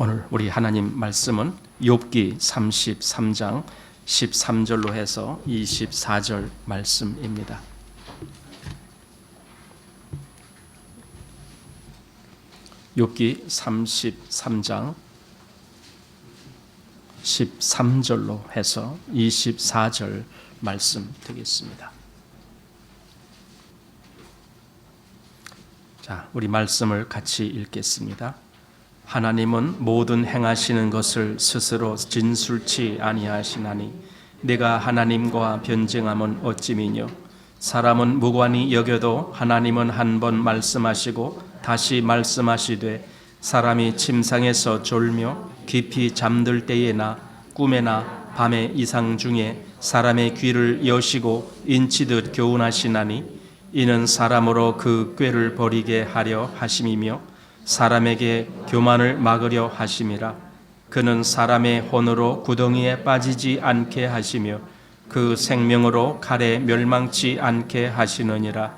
오늘 우리 하나님 말씀은 욥기 33장 13절로 해서 24절 말씀입니다. 욥기 33장 13절로 해서 24절 말씀 되겠습니다. 자, 우리 말씀을 같이 읽겠습니다. 하나님은 모든 행하시는 것을 스스로 진술치 아니하시나니 내가 하나님과 변증함은 어찌미뇨. 사람은 무관히 여겨도 하나님은 한 번 말씀하시고 다시 말씀하시되 사람이 침상에서 졸며 깊이 잠들 때에나 꿈에나 밤의 이상 중에 사람의 귀를 여시고 인치듯 교훈하시나니 이는 사람으로 그 꾀를 버리게 하려 하심이며 사람에게 교만을 막으려 하심이라. 그는 사람의 혼으로 구덩이에 빠지지 않게 하시며 그 생명으로 칼에 멸망치 않게 하시느니라.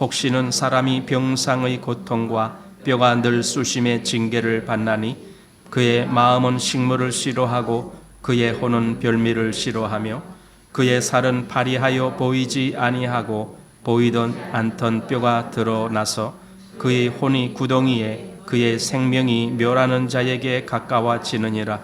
혹시는 사람이 병상의 고통과 뼈가 늘 쑤심의 징계를 받나니 그의 마음은 식물을 싫어하고 그의 혼은 별미를 싫어하며 그의 살은 파리하여 보이지 아니하고 보이던 않던 뼈가 드러나서 그의 혼이 구덩이에 그의 생명이 멸하는 자에게 가까워지느니라.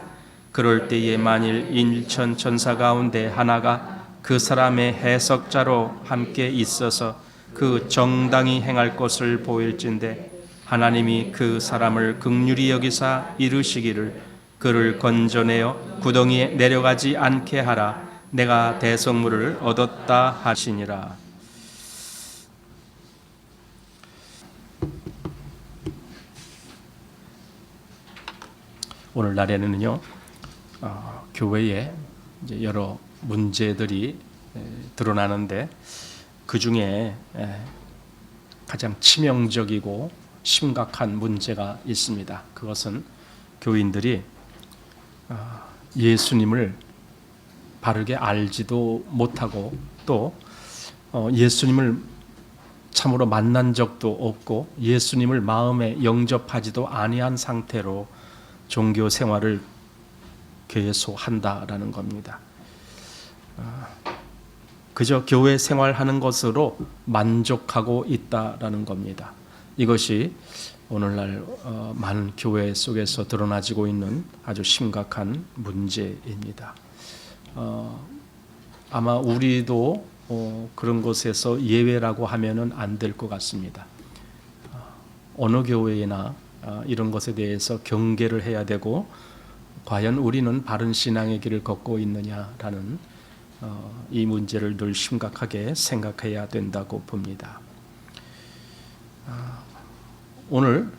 그럴 때에 만일 인천 천사 가운데 하나가 그 사람의 해석자로 함께 있어서 그 정당히 행할 것을 보일진대 하나님이 그 사람을 긍휼히 여기사 이르시기를 그를 건져내어 구덩이에 내려가지 않게 하라. 내가 대성물을 얻었다 하시니라. 오늘날에는요, 교회에 이제 여러 문제들이 드러나는데 그 중에 가장 치명적이고 심각한 문제가 있습니다. 그것은 교인들이 예수님을 바르게 알지도 못하고 또 예수님을 참으로 만난 적도 없고 예수님을 마음에 영접하지도 아니한 상태로 종교 생활을 계속한다라는 겁니다. 그저 교회 생활하는 것으로 만족하고 있다라는 겁니다. 이것이 오늘날 많은 교회 속에서 드러나지고 있는 아주 심각한 문제입니다. 아마 우리도 그런 것에서 예외라고 하면은 안 될 것 같습니다. 어느 교회나 이런 것에 대해서 경계를 해야 되고 과연 우리는 바른 신앙의 길을 걷고 있느냐라는 이 문제를 늘 심각하게 생각해야 된다고 봅니다. 오늘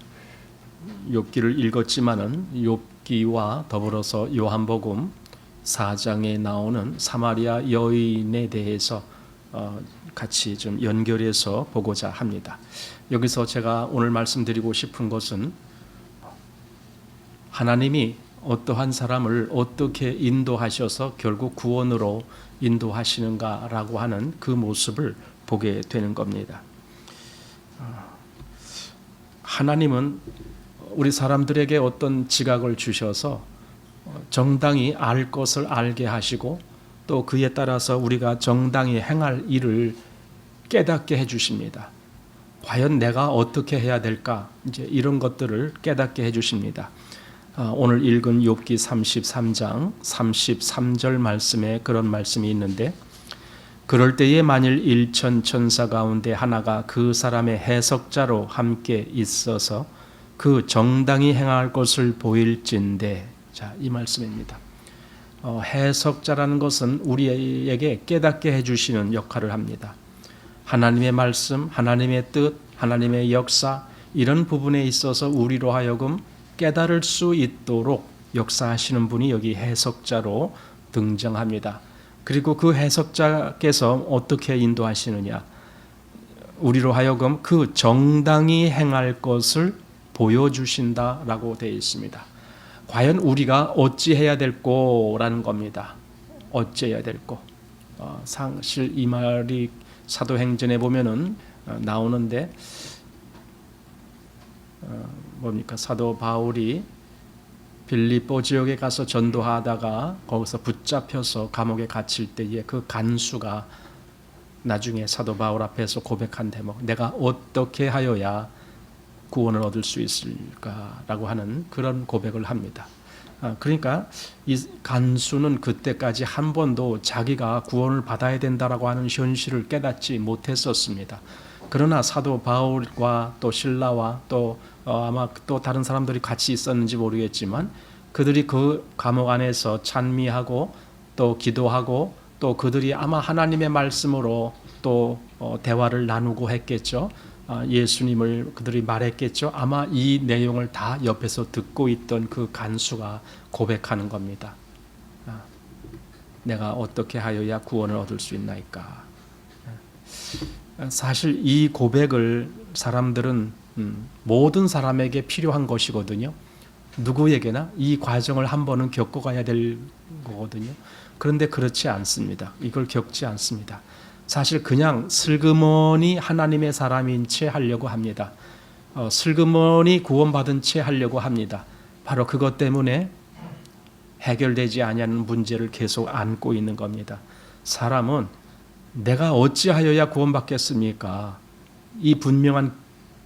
욥기를 읽었지만은 욥기와 더불어서 요한복음 4장에 나오는 사마리아 여인에 대해서 같이 좀 연결해서 보고자 합니다. 여기서 제가 오늘 말씀드리고 싶은 것은 하나님이 어떠한 사람을 어떻게 인도하셔서 결국 구원으로 인도하시는가라고 하는 그 모습을 보게 되는 겁니다. 하나님은 우리 사람들에게 어떤 지각을 주셔서 정당히 알 것을 알게 하시고 또 그에 따라서 우리가 정당히 행할 일을 깨닫게 해주십니다. 과연 내가 어떻게 해야 될까? 이제 이런 것들을 깨닫게 해주십니다. 오늘 읽은 욥기 33장 33절 말씀에 그런 말씀이 있는데 그럴 때에 만일 일천 천사 가운데 하나가 그 사람의 해석자로 함께 있어서 그 정당히 행할 것을 보일진대. 자, 이 말씀입니다. 해석자라는 것은 우리에게 깨닫게 해주시는 역할을 합니다. 하나님의 말씀, 하나님의 뜻, 하나님의 역사 이런 부분에 있어서 우리로 하여금 깨달을 수 있도록 역사하시는 분이 여기 해석자로 등장합니다. 그리고 그 해석자께서 어떻게 인도하시느냐? 우리로 하여금 그 정당히 행할 것을 보여주신다라고 되어 있습니다. 과연 우리가 어찌해야 될 거라는 겁니다. 어찌해야 될 거. 사실 이 말이 사도행전에 보면은 나오는데 뭡니까? 사도 바울이 빌립보 지역에 가서 전도하다가 거기서 붙잡혀서 감옥에 갇힐 때에 그 간수가 나중에 사도 바울 앞에서 고백한 대목, 내가 어떻게 하여야 구원을 얻을 수 있을까라고 하는 그런 고백을 합니다. 그러니까 이 간수는 그때까지 한 번도 자기가 구원을 받아야 된다라고 하는 현실을 깨닫지 못했었습니다. 그러나 사도 바울과 또 실라와 또 아마 또 다른 사람들이 같이 있었는지 모르겠지만 그들이 그 감옥 안에서 찬미하고 또 기도하고 또 그들이 아마 하나님의 말씀으로 또 대화를 나누고 했겠죠. 예수님을 그들이 말했겠죠. 아마 이 내용을 다 옆에서 듣고 있던 그 간수가 고백하는 겁니다. 내가 어떻게 하여야 구원을 얻을 수 있나이까. 사실 이 고백을 사람들은 모든 사람에게 필요한 것이거든요. 누구에게나 이 과정을 한 번은 겪어가야 될 거거든요. 그런데 그렇지 않습니다. 이걸 겪지 않습니다. 사실 그냥 슬그머니 하나님의 사람인 채 하려고 합니다. 슬그머니 구원받은 채 하려고 합니다. 바로 그것 때문에 해결되지 아니하는 문제를 계속 안고 있는 겁니다. 사람은 내가 어찌하여야 구원받겠습니까? 이 분명한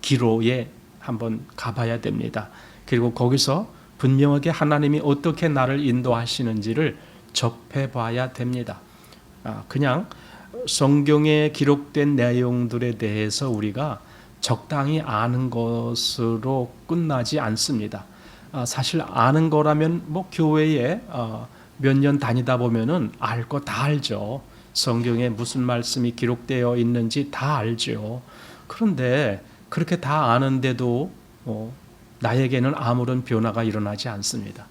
기로에 한번 가봐야 됩니다. 그리고 거기서 분명하게 하나님이 어떻게 나를 인도하시는지를 접해봐야 됩니다. 그냥 성경에 기록된 내용들에 대해서 우리가 적당히 아는 것으로 끝나지 않습니다. 사실 아는 거라면 뭐 교회에 몇 년 다니다 보면은 알 거 다 알죠. 성경에 무슨 말씀이 기록되어 있는지 다 알죠. 그런데 그렇게 다 아는데도 나에게는 아무런 변화가 일어나지 않습니다.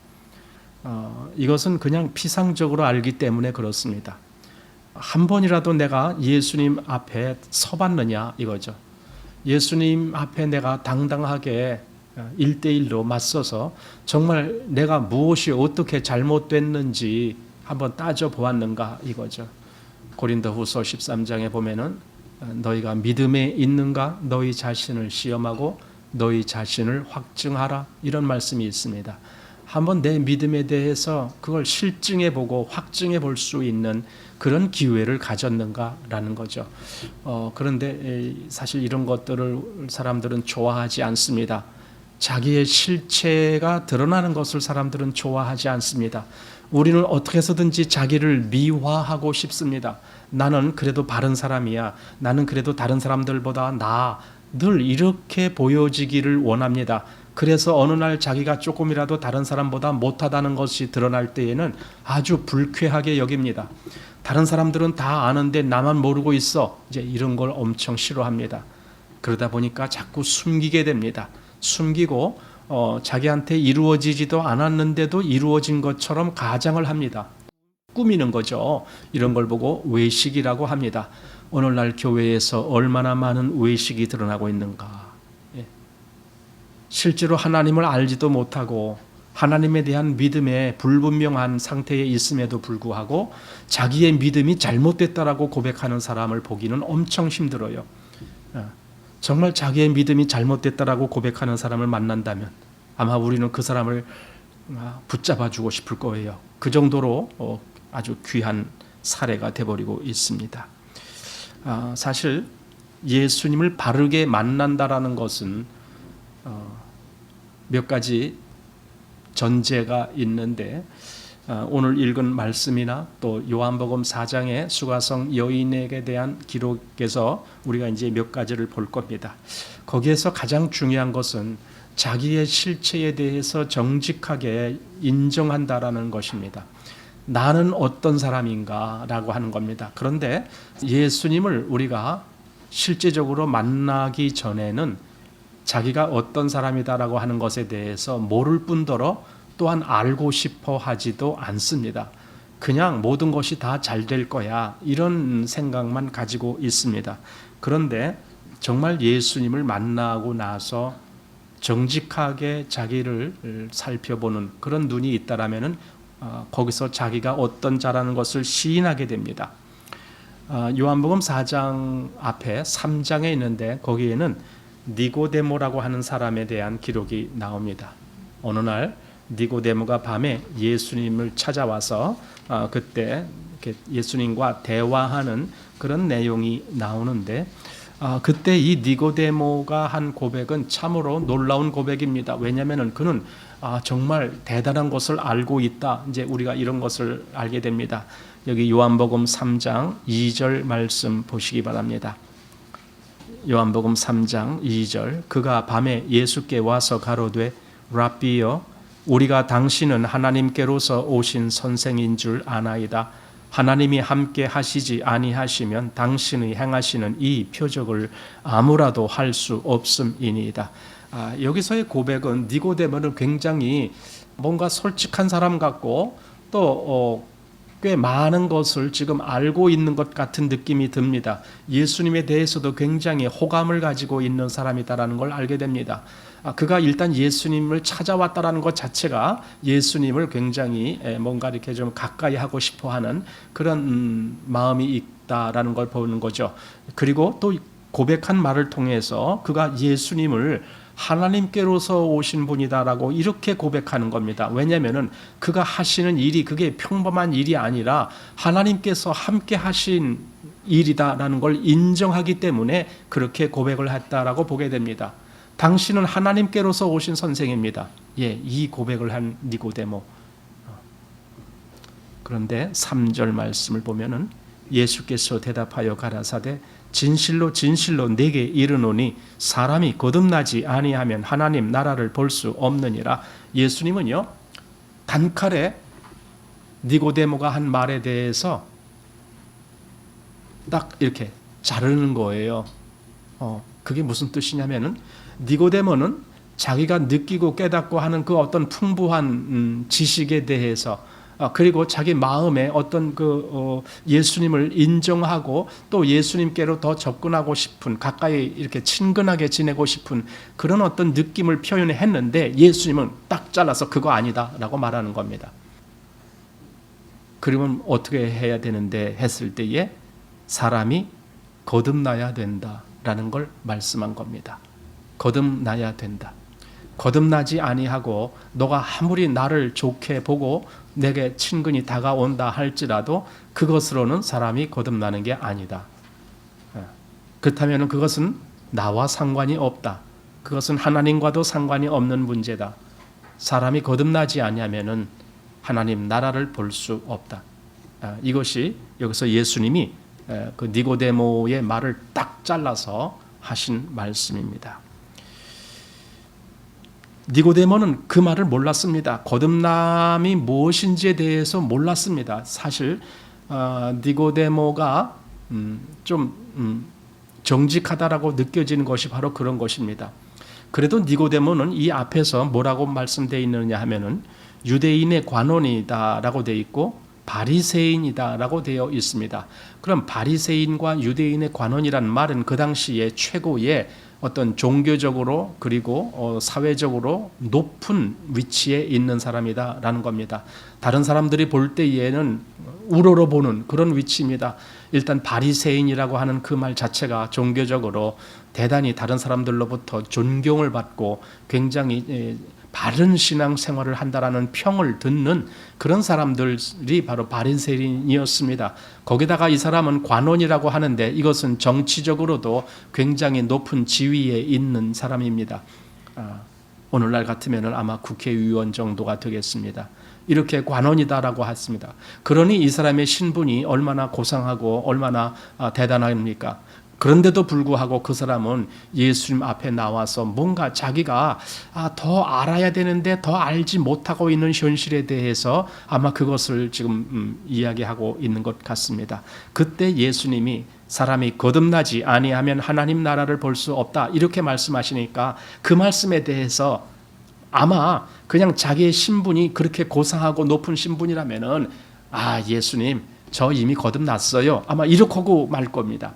이것은 그냥 피상적으로 알기 때문에 그렇습니다. 한 번이라도 내가 예수님 앞에 서봤느냐 이거죠. 예수님 앞에 내가 당당하게 1대1로 맞서서 정말 내가 무엇이 어떻게 잘못됐는지 한번 따져보았는가 이거죠. 고린도후서 13장에 보면은 너희가 믿음에 있는가 너희 자신을 시험하고 너희 자신을 확증하라 이런 말씀이 있습니다. 한번 내 믿음에 대해서 그걸 실증해 보고 확증해 볼 수 있는 그런 기회를 가졌는가라는 거죠. 그런데 사실 이런 것들을 사람들은 좋아하지 않습니다. 자기의 실체가 드러나는 것을 사람들은 좋아하지 않습니다. 우리는 어떻게 해서든지 자기를 미화하고 싶습니다. 나는 그래도 바른 사람이야. 나는 그래도 다른 사람들보다 나아. 늘 이렇게 보여지기를 원합니다. 그래서 어느 날 자기가 조금이라도 다른 사람보다 못하다는 것이 드러날 때에는 아주 불쾌하게 여깁니다. 다른 사람들은 다 아는데 나만 모르고 있어. 이제 이런 걸 엄청 싫어합니다. 그러다 보니까 자꾸 숨기게 됩니다. 숨기고 자기한테 이루어지지도 않았는데도 이루어진 것처럼 가장을 합니다. 꾸미는 거죠. 이런 걸 보고 외식이라고 합니다. 오늘날 교회에서 얼마나 많은 외식이 드러나고 있는가. 실제로 하나님을 알지도 못하고 하나님에 대한 믿음에 불분명한 상태에 있음에도 불구하고 자기의 믿음이 잘못됐다라고 고백하는 사람을 보기는 엄청 힘들어요. 정말 자기의 믿음이 잘못됐다라고 고백하는 사람을 만난다면 아마 우리는 그 사람을 붙잡아 주고 싶을 거예요. 그 정도로 아주 귀한 사례가 돼버리고 있습니다. 사실 예수님을 바르게 만난다라는 것은 몇 가지 전제가 있는데 오늘 읽은 말씀이나 또 요한복음 4장의 수가성 여인에게 대한 기록에서 우리가 이제 몇 가지를 볼 겁니다. 거기에서 가장 중요한 것은 자기의 실체에 대해서 정직하게 인정한다라는 것입니다. 나는 어떤 사람인가라고 하는 겁니다. 그런데 예수님을 우리가 실제적으로 만나기 전에는 자기가 어떤 사람이다라고 하는 것에 대해서 모를 뿐더러 또한 알고 싶어 하지도 않습니다. 그냥 모든 것이 다 잘 될 거야 이런 생각만 가지고 있습니다. 그런데 정말 예수님을 만나고 나서 정직하게 자기를 살펴보는 그런 눈이 있다라면은 거기서 자기가 어떤 자라는 것을 시인하게 됩니다. 요한복음 4장 앞에 3장에 있는데 거기에는 니고데모라고 하는 사람에 대한 기록이 나옵니다. 어느 날 니고데모가 밤에 예수님을 찾아와서 그때 이렇게 예수님과 대화하는 그런 내용이 나오는데, 그때 이 니고데모가 한 고백은 참으로 놀라운 고백입니다. 왜냐하면 그는 정말 대단한 것을 알고 있다. 이제 우리가 이런 것을 알게 됩니다. 여기 요한복음 3장 2절 말씀 보시기 바랍니다. 요한복음 3장 2절, 그가 밤에 예수께 와서 가로되 랍비여, 우리가 당신은 하나님께로서 오신 선생인 줄 아나이다. 하나님이 함께 하시지 아니하시면 당신의 행하시는 이 표적을 아무라도 할 수 없음이니이다. 여기서의 고백은 니고데모는 굉장히 뭔가 솔직한 사람 같고 또 꽤 많은 것을 지금 알고 있는 것 같은 느낌이 듭니다. 예수님에 대해서도 굉장히 호감을 가지고 있는 사람이다라는 걸 알게 됩니다. 그가 일단 예수님을 찾아왔다라는 것 자체가 예수님을 굉장히 뭔가 이렇게 좀 가까이 하고 싶어 하는 그런 마음이 있다라는 걸 보는 거죠. 그리고 또 고백한 말을 통해서 그가 예수님을 하나님께로서 오신 분이다라고 이렇게 고백하는 겁니다. 왜냐하면 그가 하시는 일이 그게 평범한 일이 아니라 하나님께서 함께 하신 일이다라는 걸 인정하기 때문에 그렇게 고백을 했다라고 보게 됩니다. 당신은 하나님께로서 오신 선생입니다. 이 고백을 한 니고데모. 그런데 3절 말씀을 보면은 예수께서 대답하여 가라사대 진실로 진실로 내게 이르노니 사람이 거듭나지 아니하면 하나님 나라를 볼 수 없느니라. 예수님은요, 단칼에 니고데모가 한 말에 대해서 딱 이렇게 자르는 거예요. 그게 무슨 뜻이냐면은 니고데모는 자기가 느끼고 깨닫고 하는 그 어떤 풍부한 지식에 대해서 그리고 자기 마음에 어떤 예수님을 인정하고 또 예수님께로 더 접근하고 싶은, 가까이 이렇게 친근하게 지내고 싶은 그런 어떤 느낌을 표현했는데 예수님은 딱 잘라서 그거 아니다라고 말하는 겁니다. 그러면 어떻게 해야 되는데 했을 때에 사람이 거듭나야 된다라는 걸 말씀한 겁니다. 거듭나야 된다. 거듭나지 아니하고 너가 아무리 나를 좋게 보고 내게 친근히 다가온다 할지라도 그것으로는 사람이 거듭나는 게 아니다. 그렇다면 그것은 나와 상관이 없다. 그것은 하나님과도 상관이 없는 문제다. 사람이 거듭나지 아니하면은 하나님 나라를 볼 수 없다. 이것이 여기서 예수님이 그 니고데모의 말을 딱 잘라서 하신 말씀입니다. 니고데모는 그 말을 몰랐습니다. 거듭남이 무엇인지에 대해서 몰랐습니다. 사실 니고데모가 좀 정직하다라고 느껴지는 것이 바로 그런 것입니다. 그래도 니고데모는 이 앞에서 뭐라고 말씀되어 있느냐 하면은 유대인의 관원이다라고 되어 있고 바리새인이다라고 되어 있습니다. 그럼 바리새인과 유대인의 관원이란 말은 그 당시에 최고의 어떤 종교적으로 그리고 사회적으로 높은 위치에 있는 사람이다라는 겁니다. 다른 사람들이 볼 때에는 우러러보는 그런 위치입니다. 일단 바리새인이라고 하는 그 말 자체가 종교적으로 대단히 다른 사람들로부터 존경을 받고 굉장히 바른 신앙생활을 한다라는 평을 듣는 그런 사람들이 바로 바리새인이었습니다. 거기다가 이 사람은 관원이라고 하는데 이것은 정치적으로도 굉장히 높은 지위에 있는 사람입니다. 오늘날 같으면 아마 국회의원 정도가 되겠습니다. 이렇게 관원이다라고 했습니다. 그러니 이 사람의 신분이 얼마나 고상하고 얼마나 대단합니까? 그런데도 불구하고 그 사람은 예수님 앞에 나와서 뭔가 자기가 더 알아야 되는데 더 알지 못하고 있는 현실에 대해서 아마 그것을 지금 이야기하고 있는 것 같습니다. 그때 예수님이 사람이 거듭나지 아니하면 하나님 나라를 볼 수 없다 이렇게 말씀하시니까 그 말씀에 대해서 아마 그냥 자기의 신분이 그렇게 고상하고 높은 신분이라면은 예수님 저 이미 거듭났어요 아마 이렇게 하고 말 겁니다.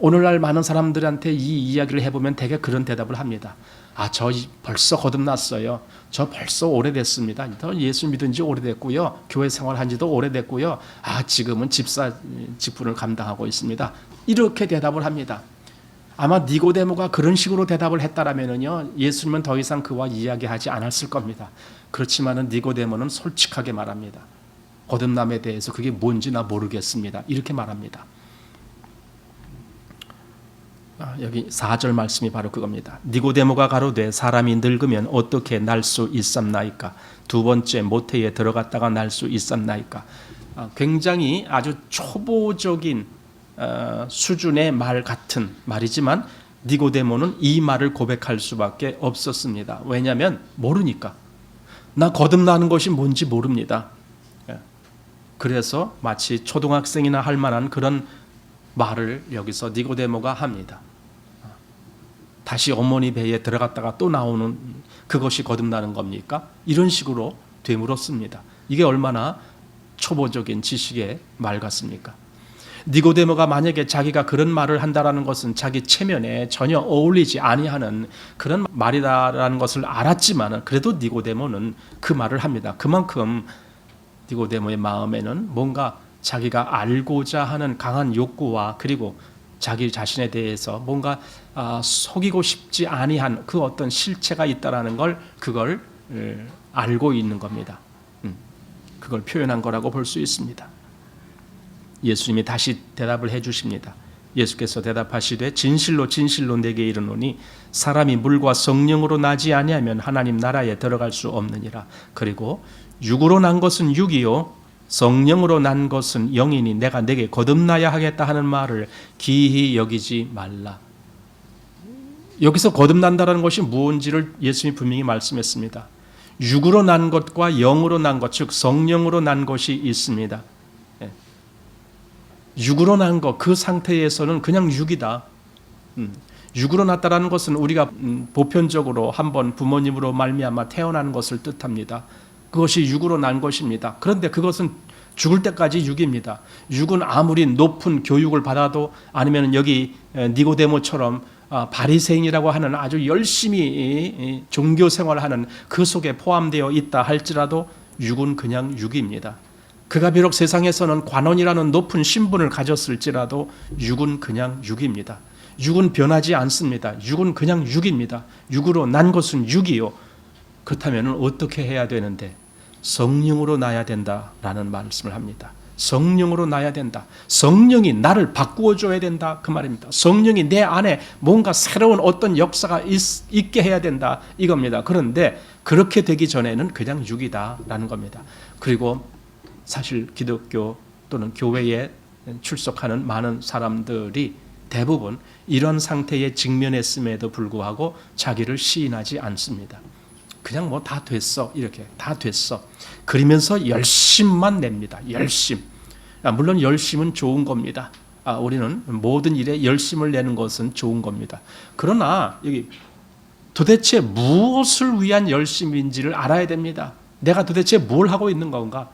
오늘날 많은 사람들한테 이 이야기를 해보면 대개 그런 대답을 합니다. 저 벌써 거듭났어요. 저 벌써 오래됐습니다. 저 예수 믿은 지 오래됐고요. 교회 생활한 지도 오래됐고요. 지금은 직분을 감당하고 있습니다. 이렇게 대답을 합니다. 아마 니고데모가 그런 식으로 대답을 했다라면요, 예수님은 더 이상 그와 이야기하지 않았을 겁니다. 그렇지만은 니고데모는 솔직하게 말합니다. 거듭남에 대해서 그게 뭔지나 모르겠습니다. 이렇게 말합니다. 여기 4절 말씀이 바로 그겁니다. 니고데모가 가로되 사람이 늙으면 어떻게 날 수 있삼나이까? 두 번째 모태에 들어갔다가 날 수 있삼나이까? 굉장히 아주 초보적인 수준의 말 같은 말이지만 니고데모는 이 말을 고백할 수밖에 없었습니다. 왜냐하면 모르니까. 나 거듭나는 것이 뭔지 모릅니다. 그래서 마치 초등학생이나 할 만한 그런 말을 여기서 니고데모가 합니다. 다시 어머니 배에 들어갔다가 또 나오는 그것이 거듭나는 겁니까? 이런 식으로 되물었습니다. 이게 얼마나 초보적인 지식의 말 같습니까? 니고데모가 만약에 자기가 그런 말을 한다라는 것은 자기 체면에 전혀 어울리지 아니하는 그런 말이다라는 것을 알았지만 그래도 니고데모는 그 말을 합니다. 그만큼 니고데모의 마음에는 뭔가 자기가 알고자 하는 강한 욕구와 그리고 자기 자신에 대해서 뭔가 속이고 싶지 아니한 그 어떤 실체가 있다라는 걸 그걸 알고 있는 겁니다. 그걸 표현한 거라고 볼 수 있습니다. 예수님이 다시 대답을 해 주십니다. 예수께서 대답하시되 진실로 진실로 내게 이르노니 사람이 물과 성령으로 나지 아니하면 하나님 나라에 들어갈 수 없느니라. 그리고 육으로 난 것은 육이요 성령으로 난 것은 영이니 내가 내게 거듭나야 하겠다 하는 말을 기히 여기지 말라. 여기서 거듭난다는 것이 무엇인지를 예수님이 분명히 말씀했습니다. 육으로 난 것과 영으로 난 것, 즉 성령으로 난 것이 있습니다. 육으로 난 것, 그 상태에서는 그냥 육이다. 육으로 났다라는 것은 우리가 보편적으로 한번 부모님으로 말미암아 태어난 것을 뜻합니다. 그것이 육으로 난 것입니다. 그런데 그것은 죽을 때까지 육입니다. 육은 아무리 높은 교육을 받아도 아니면 여기 니고데모처럼 바리새인이라고 하는 아주 열심히 종교 생활하는 그 속에 포함되어 있다 할지라도 육은 그냥 육입니다. 그가 비록 세상에서는 관원이라는 높은 신분을 가졌을지라도 육은 그냥 육입니다. 육은 변하지 않습니다. 육은 그냥 육입니다. 육으로 난 것은 육이요. 그렇다면 어떻게 해야 되는데? 성령으로 나야 된다라는 말씀을 합니다. 성령으로 나야 된다. 성령이 나를 바꾸어 줘야 된다 그 말입니다. 성령이 내 안에 뭔가 새로운 어떤 역사가 있게 해야 된다 이겁니다. 그런데 그렇게 되기 전에는 그냥 육이다라는 겁니다. 그리고 사실 기독교 또는 교회에 출석하는 많은 사람들이 대부분 이런 상태에 직면했음에도 불구하고 자기를 시인하지 않습니다. 그냥 뭐 다 됐어 이렇게 다 됐어 그러면서 열심만 냅니다. 열심. 물론 열심은 좋은 겁니다. 우리는 모든 일에 열심을 내는 것은 좋은 겁니다. 그러나 여기 도대체 무엇을 위한 열심인지를 알아야 됩니다. 내가 도대체 뭘 하고 있는 건가?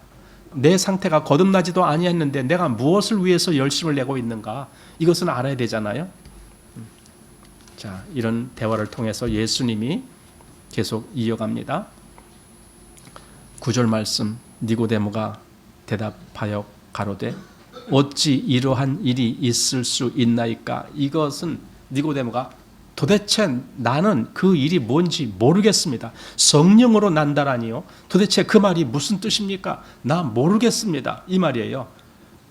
내 상태가 거듭나지도 아니했는데 내가 무엇을 위해서 열심을 내고 있는가? 이것은 알아야 되잖아요. 자, 이런 대화를 통해서 예수님이 계속 이어갑니다. 9절 말씀 니고데모가 대답하여 가로되 어찌 이러한 일이 있을 수 있나이까? 이것은 니고데모가 도대체 나는 그 일이 뭔지 모르겠습니다. 성령으로 난다라니요. 도대체 그 말이 무슨 뜻입니까? 나 모르겠습니다. 이 말이에요.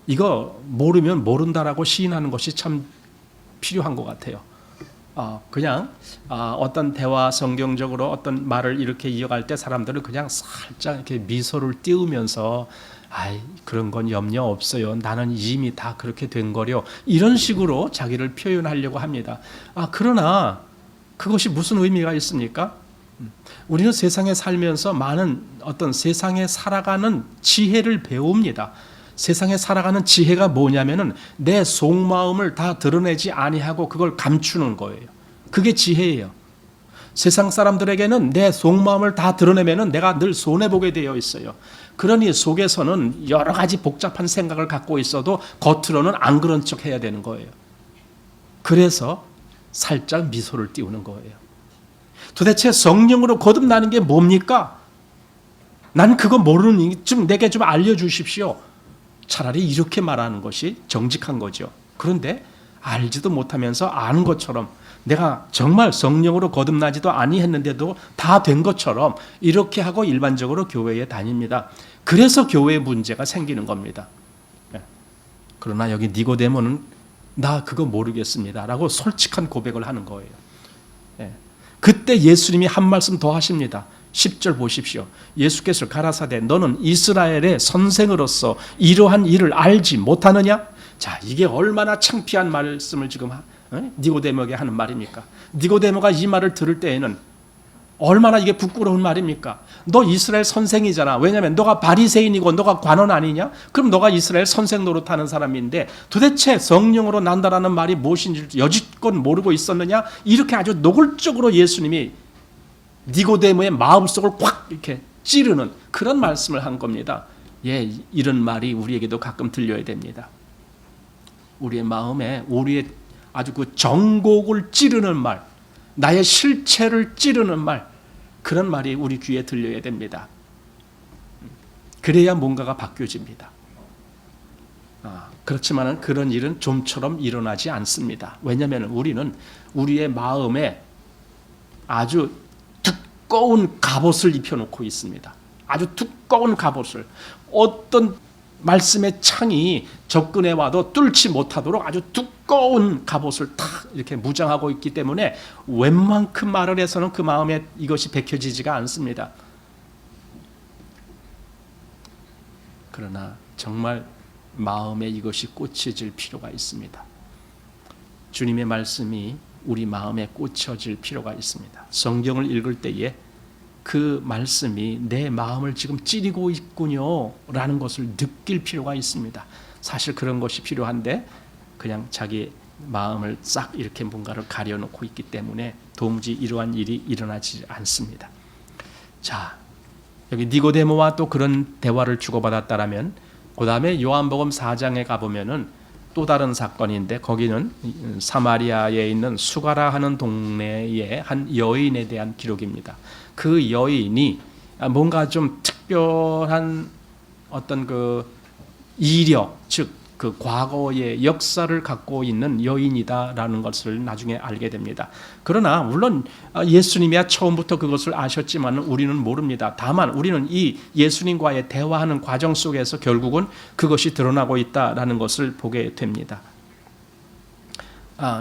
이거 모르면 모른다라고 시인하는 것이 참 필요한 것 같아요. 그냥 어떤 대화 성경적으로 어떤 말을 이렇게 이어갈 때 사람들은 그냥 살짝 이렇게 미소를 띄우면서 그런 건 염려 없어요. 나는 이미 다 그렇게 된 거려. 이런 식으로 자기를 표현하려고 합니다. 그러나 그것이 무슨 의미가 있습니까? 우리는 세상에 살면서 많은 어떤 세상에 살아가는 지혜를 배웁니다. 세상에 살아가는 지혜가 뭐냐면은 내 속마음을 다 드러내지 아니하고 그걸 감추는 거예요. 그게 지혜예요. 세상 사람들에게는 내 속마음을 다 드러내면은 내가 늘 손해보게 되어 있어요. 그러니 속에서는 여러 가지 복잡한 생각을 갖고 있어도 겉으로는 안 그런 척 해야 되는 거예요. 그래서 살짝 미소를 띄우는 거예요. 도대체 성령으로 거듭나는 게 뭡니까? 난 그거 모르니 좀 내게 좀 알려주십시오. 차라리 이렇게 말하는 것이 정직한 거죠. 그런데 알지도 못하면서 아는 것처럼 내가 정말 성령으로 거듭나지도 아니했는데도 다 된 것처럼 이렇게 하고 일반적으로 교회에 다닙니다. 그래서 교회에 문제가 생기는 겁니다. 그러나 여기 니고데모는 나 그거 모르겠습니다 라고 솔직한 고백을 하는 거예요. 그때 예수님이 한 말씀 더 하십니다. 10절 보십시오. 예수께서 가라사대 너는 이스라엘의 선생으로서 이러한 일을 알지 못하느냐? 자, 이게 얼마나 창피한 말씀을 지금 니고데모에게 하는 말입니까? 니고데모가 이 말을 들을 때에는 얼마나 이게 부끄러운 말입니까? 너 이스라엘 선생이잖아. 왜냐하면 너가 바리새인이고 너가 관원 아니냐? 그럼 너가 이스라엘 선생 노릇하는 사람인데 도대체 성령으로 난다라는 말이 무엇인지 여지껏 모르고 있었느냐? 이렇게 아주 노골적으로 예수님이 니고데모의 마음속을 꽉 이렇게 찌르는 그런 말씀을 한 겁니다. 예, 이런 말이 우리에게도 가끔 들려야 됩니다. 우리의 마음에 우리의 아주 그 정곡을 찌르는 말, 나의 실체를 찌르는 말, 그런 말이 우리 귀에 들려야 됩니다. 그래야 뭔가가 바뀌어집니다. 그렇지만 그런 일은 좀처럼 일어나지 않습니다. 왜냐하면 우리는 우리의 마음에 아주 두꺼운 갑옷을 입혀놓고 있습니다. 아주 두꺼운 갑옷을, 어떤 말씀의 창이 접근해 와도 뚫지 못하도록 아주 두꺼운 갑옷을 탁 이렇게 무장하고 있기 때문에 웬만큼 말을 해서는 그 마음에 이것이 베껴지지가 않습니다. 그러나 정말 마음에 이것이 꽂혀질 필요가 있습니다. 주님의 말씀이 우리 마음에 꽂혀질 필요가 있습니다. 성경을 읽을 때에 그 말씀이 내 마음을 지금 찌르고 있군요 라는 것을 느낄 필요가 있습니다. 사실 그런 것이 필요한데 그냥 자기 마음을 싹 이렇게 뭔가를 가려놓고 있기 때문에 도무지 이러한 일이 일어나지 않습니다. 자, 여기 니고데모와 또 그런 대화를 주고받았다라면 그 다음에 요한복음 4장에 가보면은 또 다른 사건인데 거기는 사마리아에 있는 수가라 하는 동네의 한 여인에 대한 기록입니다. 그 여인이 뭔가 좀 특별한 어떤 그 이력, 즉 그 과거의 역사를 갖고 있는 여인이다라는 것을 나중에 알게 됩니다. 그러나 물론 예수님이야 처음부터 그것을 아셨지만 우리는 모릅니다. 다만 우리는 이 예수님과의 대화하는 과정 속에서 결국은 그것이 드러나고 있다라는 것을 보게 됩니다.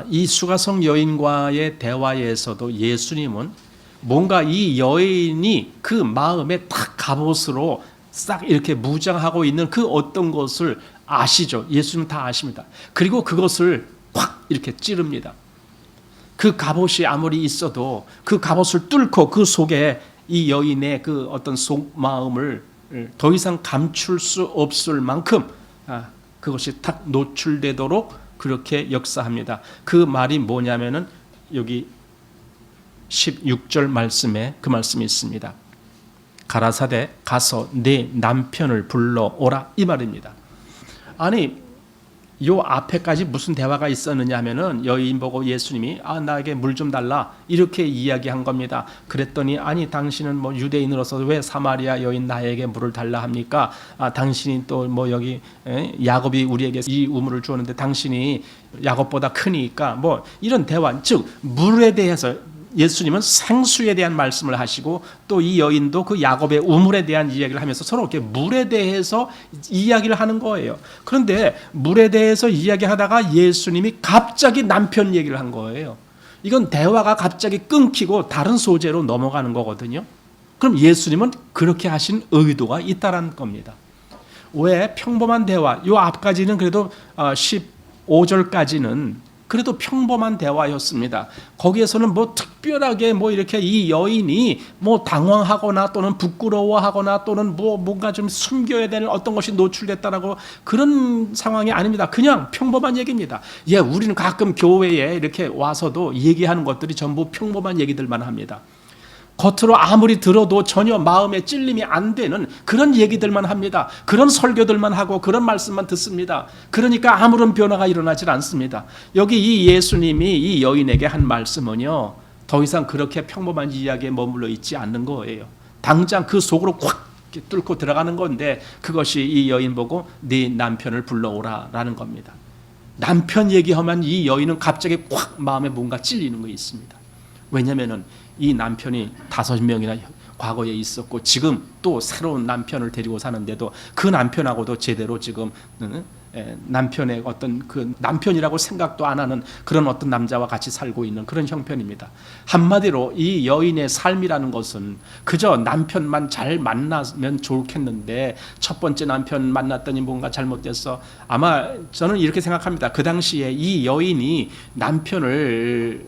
이 수가성 여인과의 대화에서도 예수님은 뭔가 이 여인이 그 마음에 딱 갑옷으로 싹 이렇게 무장하고 있는 그 어떤 것을 아시죠. 예수님은 다 아십니다. 그리고 그것을 꽉 이렇게 찌릅니다. 그 갑옷이 아무리 있어도 그 갑옷을 뚫고 그 속에 이 여인의 그 어떤 속마음을 더 이상 감출 수 없을 만큼 그것이 탁 노출되도록 그렇게 역사합니다. 그 말이 뭐냐면은 여기 16절 말씀에 그 말씀이 있습니다. 가라사대 가서 네 남편을 불러오라 이 말입니다. 아니 요 앞에까지 무슨 대화가 있었느냐 하면은 여인 보고 예수님이 나에게 물 좀 달라 이렇게 이야기한 겁니다. 그랬더니 아니 당신은 뭐 유대인으로서 왜 사마리아 여인 나에게 물을 달라 합니까? 당신이 또 뭐 여기 야곱이 우리에게 이 우물을 주었는데 당신이 야곱보다 크니까 뭐 이런 대화, 즉 물에 대해서 예수님은 생수에 대한 말씀을 하시고 또 이 여인도 그 야곱의 우물에 대한 이야기를 하면서 서로 이렇게 물에 대해서 이야기를 하는 거예요. 그런데 물에 대해서 이야기하다가 예수님이 갑자기 남편 얘기를 한 거예요. 이건 대화가 갑자기 끊기고 다른 소재로 넘어가는 거거든요. 그럼 예수님은 그렇게 하신 의도가 있다는 겁니다. 왜 평범한 대화, 요 앞까지는 그래도 15절까지는 그래도 평범한 대화였습니다. 거기에서는 뭐 특별하게 뭐 이렇게 이 여인이 뭐 당황하거나 또는 부끄러워하거나 또는 뭐 뭔가 좀 숨겨야 될 어떤 것이 노출됐다라고 그런 상황이 아닙니다. 그냥 평범한 얘기입니다. 예, 우리는 가끔 교회에 이렇게 와서도 얘기하는 것들이 전부 평범한 얘기들만 합니다. 겉으로 아무리 들어도 전혀 마음에 찔림이 안 되는 그런 얘기들만 합니다. 그런 설교들만 하고 그런 말씀만 듣습니다. 그러니까 아무런 변화가 일어나질 않습니다. 여기 이 예수님이 이 여인에게 한 말씀은요, 더 이상 그렇게 평범한 이야기에 머물러 있지 않는 거예요. 당장 그 속으로 확 뚫고 들어가는 건데 그것이 이 여인 보고 네 남편을 불러오라라는 겁니다. 남편 얘기하면 이 여인은 갑자기 확 마음에 뭔가 찔리는 거 있습니다. 왜냐하면 이 남편이 5명이나 과거에 있었고 지금 또 새로운 남편을 데리고 사는데도 그 남편하고도 제대로 지금 남편의 어떤 그 남편이라고 생각도 안 하는 그런 어떤 남자와 같이 살고 있는 그런 형편입니다. 한마디로 이 여인의 삶이라는 것은 그저 남편만 잘 만나면 좋겠는데 첫 번째 남편 만났더니 뭔가 잘못됐어. 아마 저는 이렇게 생각합니다. 그 당시에 이 여인이 남편을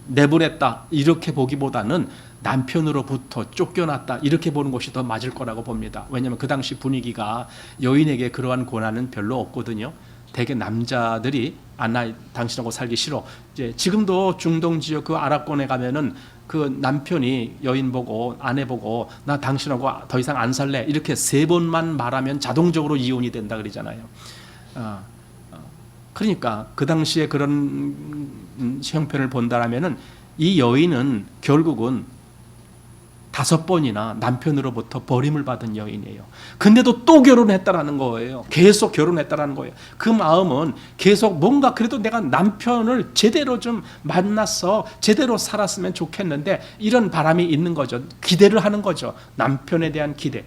내보냈다 이렇게 보기보다는 남편으로부터 쫓겨났다 이렇게 보는 것이 더 맞을 거라고 봅니다. 왜냐하면 그 당시 분위기가 여인에게 그러한 권한은 별로 없거든요. 대개 남자들이 나 당신하고 살기 싫어. 이제 지금도 중동 지역 그 아랍권에 가면은 그 남편이 여인 보고 아내 보고 나 당신하고 더 이상 안 살래 이렇게 3번만 말하면 자동적으로 이혼이 된다 그러잖아요. 그러니까 그 당시에 그런 형편을 본다라면은 이 여인은 결국은 5번이나 남편으로부터 버림을 받은 여인이에요. 근데도 또 결혼했다라는 거예요. 계속 결혼했다라는 거예요. 그 마음은 계속 뭔가 그래도 내가 남편을 제대로 좀 만나서 제대로 살았으면 좋겠는데 이런 바람이 있는 거죠. 기대를 하는 거죠. 남편에 대한 기대.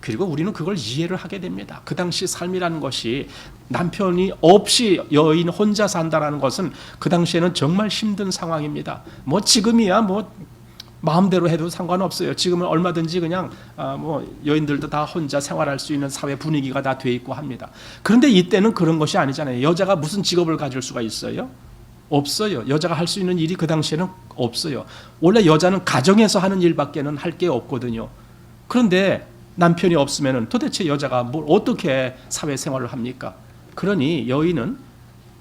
그리고 우리는 그걸 이해를 하게 됩니다. 그 당시 삶이라는 것이 남편이 없이 여인 혼자 산다라는 것은 그 당시에는 정말 힘든 상황입니다. 뭐 지금이야 뭐 마음대로 해도 상관없어요. 지금은 얼마든지 그냥 뭐 여인들도 다 혼자 생활할 수 있는 사회 분위기가 다 돼 있고 합니다. 그런데 이때는 그런 것이 아니잖아요. 여자가 무슨 직업을 가질 수가 있어요? 없어요. 여자가 할 수 있는 일이 그 당시에는 없어요. 원래 여자는 가정에서 하는 일밖에는 할 게 없거든요. 그런데 남편이 없으면 도대체 여자가 뭘 어떻게 사회생활을 합니까? 그러니 여인은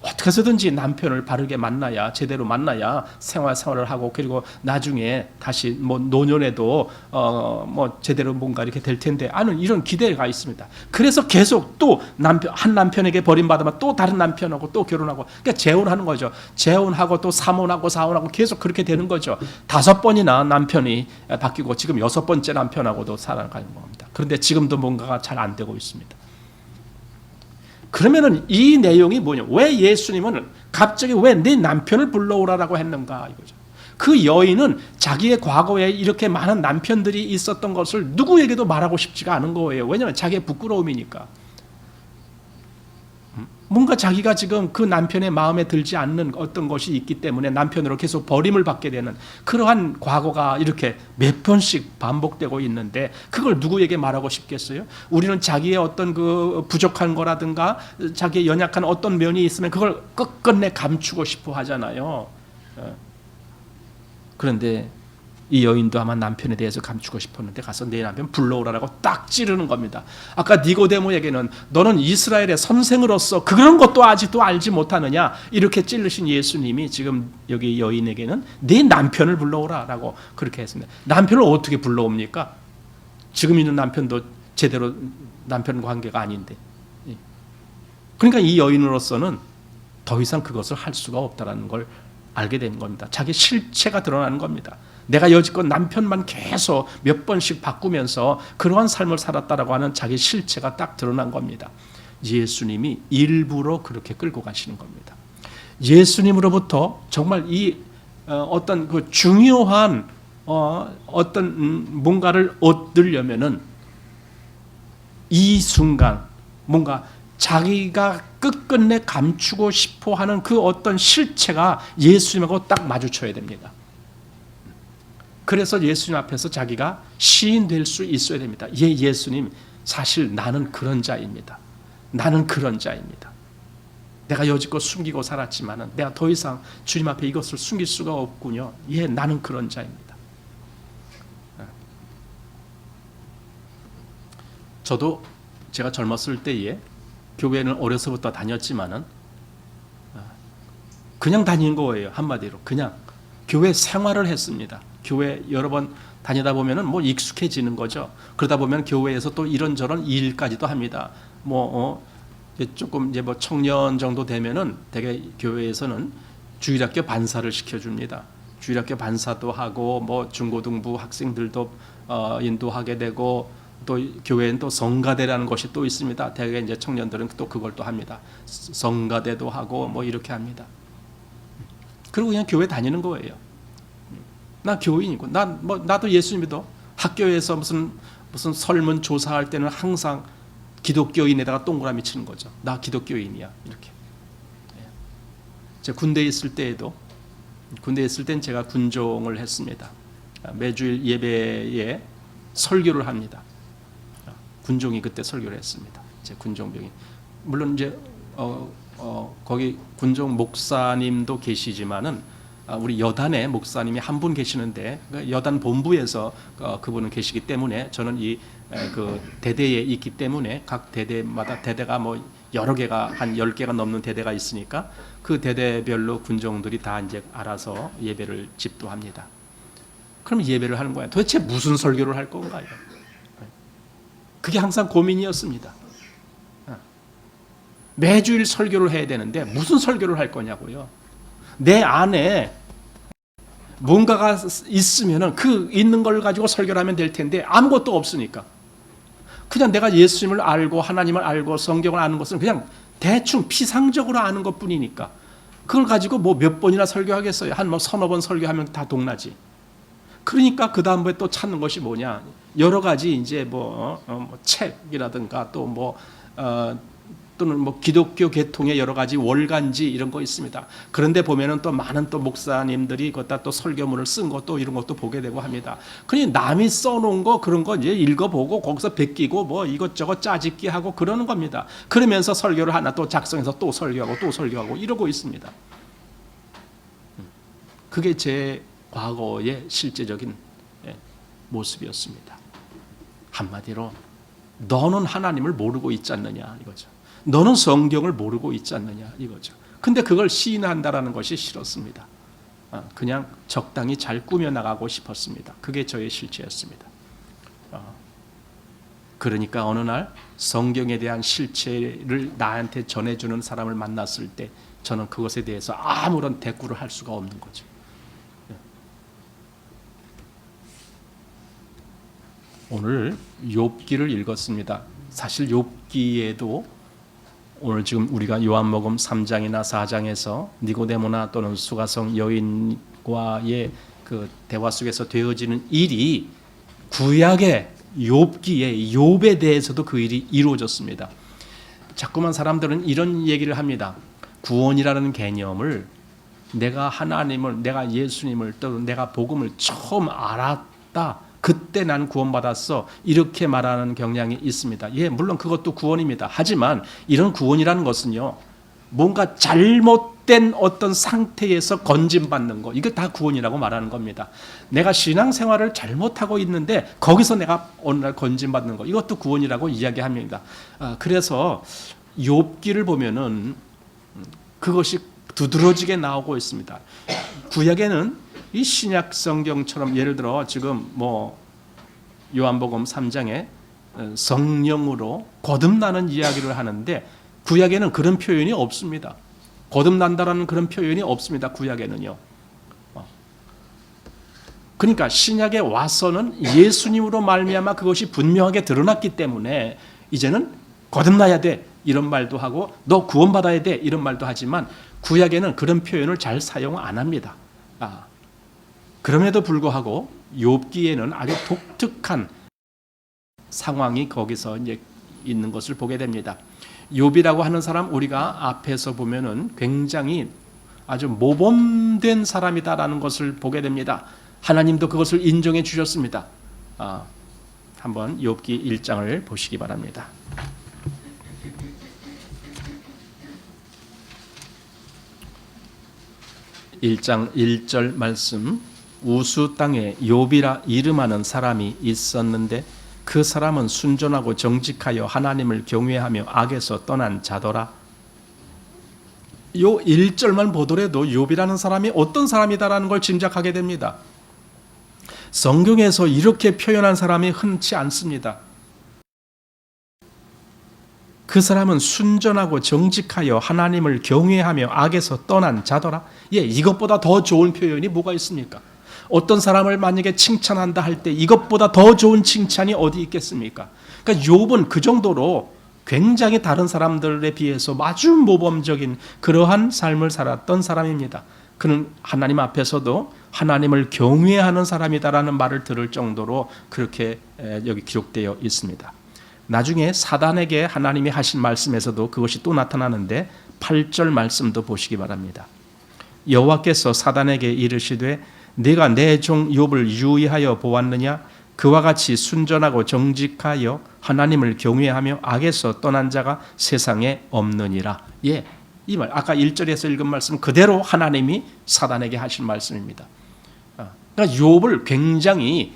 어떻게 해서든지 남편을 바르게 만나야 제대로 만나야 생활을 하고 그리고 나중에 다시 뭐 노년에도 뭐 제대로 뭔가 이렇게 될 텐데 하는 이런 기대가 있습니다. 그래서 계속 또 한 남편에게 버림받으면 또 다른 남편하고 또 결혼하고 그러니까 재혼하는 거죠. 재혼하고 또 3혼하고 4혼하고 계속 그렇게 되는 거죠. 5번이나 남편이 바뀌고 지금 6번째 남편하고도 살아가는 겁니다. 그런데 지금도 뭔가가 잘 안 되고 있습니다. 그러면은 이 내용이 뭐냐? 왜 예수님은 갑자기 왜 내 남편을 불러오라라고 했는가 이거죠. 그 여인은 자기의 과거에 이렇게 많은 남편들이 있었던 것을 누구에게도 말하고 싶지가 않은 거예요. 왜냐하면 자기의 부끄러움이니까. 뭔가 자기가 지금 그 남편의 마음에 들지 않는 어떤 것이 있기 때문에 남편으로 계속 버림을 받게 되는 그러한 과거가 이렇게 몇 번씩 반복되고 있는데 그걸 누구에게 말하고 싶겠어요? 우리는 자기의 어떤 그 부족한 거라든가 자기의 연약한 어떤 면이 있으면 그걸 끝끝내 감추고 싶어 하잖아요. 그런데 이 여인도 아마 남편에 대해서 감추고 싶었는데 가서 내 남편 불러오라라고 딱 찌르는 겁니다. 아까 니고데모에게는 너는 이스라엘의 선생으로서 그런 것도 아직도 알지 못하느냐 이렇게 찔르신 예수님이 지금 여기 여인에게는 네 남편을 불러오라라고 그렇게 했습니다. 남편을 어떻게 불러옵니까? 지금 있는 남편도 제대로 남편 관계가 아닌데. 그러니까 이 여인으로서는 더 이상 그것을 할 수가 없다는 걸 알게 된 겁니다. 자기 실체가 드러나는 겁니다. 내가 여지껏 남편만 계속 몇 번씩 바꾸면서 그러한 삶을 살았다라고 하는 자기 실체가 딱 드러난 겁니다. 예수님이 일부러 그렇게 끌고 가시는 겁니다. 예수님으로부터 정말 이 어떤 그 중요한 어떤 뭔가를 얻으려면은 이 순간 뭔가 자기가 끝끝내 감추고 싶어 하는 그 어떤 실체가 예수님하고 딱 마주쳐야 됩니다. 그래서 예수님 앞에서 자기가 시인될 수 있어야 됩니다. 예수님, 사실 나는 그런 자입니다. 나는 그런 자입니다. 내가 여지껏 숨기고 살았지만 내가 더 이상 주님 앞에 이것을 숨길 수가 없군요. 나는 그런 자입니다. 저도 제가 젊었을 때에 교회는 어려서부터 다녔지만은 그냥 다닌 거예요. 한마디로 그냥 교회 생활을 했습니다. 교회 여러 번 다니다 보면은 뭐 익숙해지는 거죠. 그러다 보면 교회에서 또 이런저런 일까지도 합니다. 조금 이제 뭐 청년 정도 되면은 대개 교회에서는 주일학교 반사를 시켜줍니다. 주일학교 반사도 하고 뭐 중고등부 학생들도 인도하게 되고 또 교회엔 또 성가대라는 것이 또 있습니다. 대개 이제 청년들은 또 그걸 또 합니다. 성가대도 하고 뭐 이렇게 합니다. 그리고 그냥 교회 다니는 거예요. 나 교인이고, 나도 예수 믿어. 학교에서 무슨 설문 조사할 때는 항상 기독교인에다가 동그라미 치는 거죠. 나 기독교인이야 이렇게. 제가 군대에 있을 때에도, 군대에 있을 땐 제가 군종을 했습니다. 매주일 예배에 설교를 합니다. 군종이 그때 설교를 했습니다. 제 군종병이. 물론 이제 거기 군종 목사님도 계시지만은 우리 여단의 목사님이 한 분 계시는데 여단 본부에서 그분은 계시기 때문에 저는 그 대대에 있기 때문에 각 대대마다 대대가 뭐 여러 개가 한 10개가 넘는 대대가 있으니까 그 대대별로 군종들이 다 이제 알아서 예배를 집도합니다. 그럼 예배를 하는 거야. 도대체 무슨 설교를 할 건가요? 그게 항상 고민이었습니다. 매주일 설교를 해야 되는데 무슨 설교를 할 거냐고요. 내 안에 뭔가가 있으면은 그 있는 걸 가지고 설교를 하면 될 텐데 아무것도 없으니까 그냥 내가 예수님을 알고 하나님을 알고 성경을 아는 것은 그냥 대충 피상적으로 아는 것뿐이니까 그걸 가지고 뭐 몇 번이나 설교하겠어요. 한 뭐 서너 번 설교하면 다 동나지. 그러니까 그 다음에 또 찾는 것이 뭐냐? 여러 가지 이제 뭐 책이라든가 또 또는 뭐 기독교 계통의 여러 가지 월간지 이런 거 있습니다. 그런데 보면은 또 많은 또 목사님들이 거기다 또 설교문을 쓴 것도 이런 것도 보게 되고 합니다. 그러니 남이 써놓은 거 그런 거 이제 읽어보고 거기서 베끼고 뭐 이것저것 짜집기 하고 그러는 겁니다. 그러면서 설교를 하나 또 작성해서 또 설교하고 이러고 있습니다. 그게 제 과거의 실제적인 모습이었습니다. 한마디로 너는 하나님을 모르고 있지 않느냐 이거죠. 너는 성경을 모르고 있지 않느냐 이거죠. 근데 그걸 시인한다라는 것이 싫었습니다. 그냥 적당히 잘 꾸며나가고 싶었습니다. 그게 저의 실체였습니다. 그러니까 어느 날 성경에 대한 실체를 나한테 전해주는 사람을 만났을 때 저는 그것에 대해서 아무런 대꾸를 할 수가 없는 거죠. 오늘 욥기를 읽었습니다. 사실 욥기에도 오늘 지금 우리가 요한복음 3장이나 4장에서 니고데모나 또는 수가성 여인과의 그 대화 속에서 되어지는 일이 구약의 욥기에 욥에 대해서도 그 일이 이루어졌습니다. 자꾸만 사람들은 이런 얘기를 합니다. 구원이라는 개념을 내가 하나님을, 내가 예수님을, 또 내가 복음을 처음 알았다. 그때 난 구원받았어. 이렇게 말하는 경향이 있습니다. 예, 물론 그것도 구원입니다. 하지만 이런 구원이라는 것은요, 뭔가 잘못된 어떤 상태에서 건짐받는 거, 이거 다 구원이라고 말하는 겁니다. 내가 신앙생활을 잘못하고 있는데 거기서 내가 어느 날 건짐받는 거, 이것도 구원이라고 이야기합니다. 그래서 욥기를 보면은 그것이 두드러지게 나오고 있습니다. 구약에는 이 신약 성경처럼 예를 들어 지금 뭐 요한복음 3장에 성령으로 거듭나는 이야기를 하는데 구약에는 그런 표현이 없습니다. 거듭난다라는 그런 표현이 없습니다. 구약에는요. 그러니까 신약에 와서는 예수님으로 말미암아 그것이 분명하게 드러났기 때문에 이제는 거듭나야 돼 이런 말도 하고 너 구원받아야 돼 이런 말도 하지만 구약에는 그런 표현을 잘 사용 안 합니다. 그럼에도 불구하고 욥기에는 아주 독특한 상황이 거기서 이제 있는 것을 보게 됩니다. 욥이라고 하는 사람 우리가 앞에서 보면은 굉장히 아주 모범된 사람이다라는 것을 보게 됩니다. 하나님도 그것을 인정해 주셨습니다. 한번 욥기 1장을 보시기 바랍니다. 1장 1절 말씀. 우수 땅에 욥이라 이름하는 사람이 있었는데 그 사람은 순전하고 정직하여 하나님을 경외하며 악에서 떠난 자더라. 요 1절만 보더라도 욥이라는 사람이 어떤 사람이다라는 걸 짐작하게 됩니다. 성경에서 이렇게 표현한 사람이 흔치 않습니다. 그 사람은 순전하고 정직하여 하나님을 경외하며 악에서 떠난 자더라. 예, 이것보다 더 좋은 표현이 뭐가 있습니까? 어떤 사람을 만약에 칭찬한다 할 때 이것보다 더 좋은 칭찬이 어디 있겠습니까? 그러니까 욥은 그 정도로 굉장히 다른 사람들에 비해서 아주 모범적인 그러한 삶을 살았던 사람입니다. 그는 하나님 앞에서도 하나님을 경외하는 사람이다라는 말을 들을 정도로 그렇게 여기 기록되어 있습니다. 나중에 사단에게 하나님이 하신 말씀에서도 그것이 또 나타나는데 8절 말씀도 보시기 바랍니다. 여호와께서 사단에게 이르시되 네가 내 종 욥을 유의하여 보았느냐? 그와 같이 순전하고 정직하여 하나님을 경외하며 악에서 떠난 자가 세상에 없느니라. 예, 이 말 아까 1절에서 읽은 말씀 그대로 하나님이 사단에게 하신 말씀입니다. 그러니까 욥을 굉장히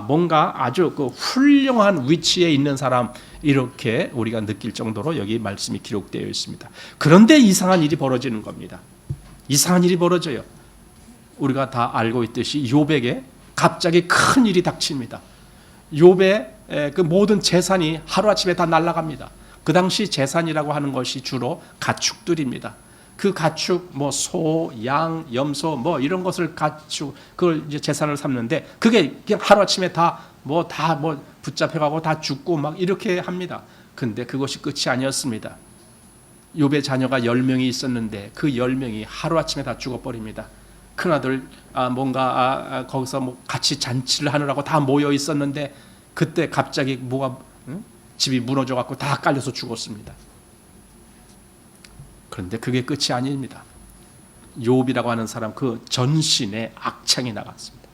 뭔가 아주 그 훌륭한 위치에 있는 사람 이렇게 우리가 느낄 정도로 여기 말씀이 기록되어 있습니다. 그런데 이상한 일이 벌어지는 겁니다. 이상한 일이 벌어져요. 우리가 다 알고 있듯이 욥에게 갑자기 큰 일이 닥칩니다. 욥의 그 모든 재산이 하루아침에 다 날아갑니다. 그 당시 재산이라고 하는 것이 주로 가축들입니다. 그 가축, 뭐 소, 양, 염소, 뭐 이런 것을 가축, 그걸 이제 재산을 삼는데 그게 그냥 하루아침에 다 붙잡혀가고 다 죽고 막 이렇게 합니다. 근데 그것이 끝이 아니었습니다. 욥의 자녀가 10명이 있었는데 그 10명이 하루아침에 다 죽어버립니다. 큰아들 뭔가 거기서 뭐 같이 잔치를 하느라고 다 모여 있었는데 그때 갑자기 뭐가 집이 무너져 갖고 다 깔려서 죽었습니다. 그런데 그게 끝이 아닙니다. 욥이라고 하는 사람 그 전신에 악창이 나갔습니다.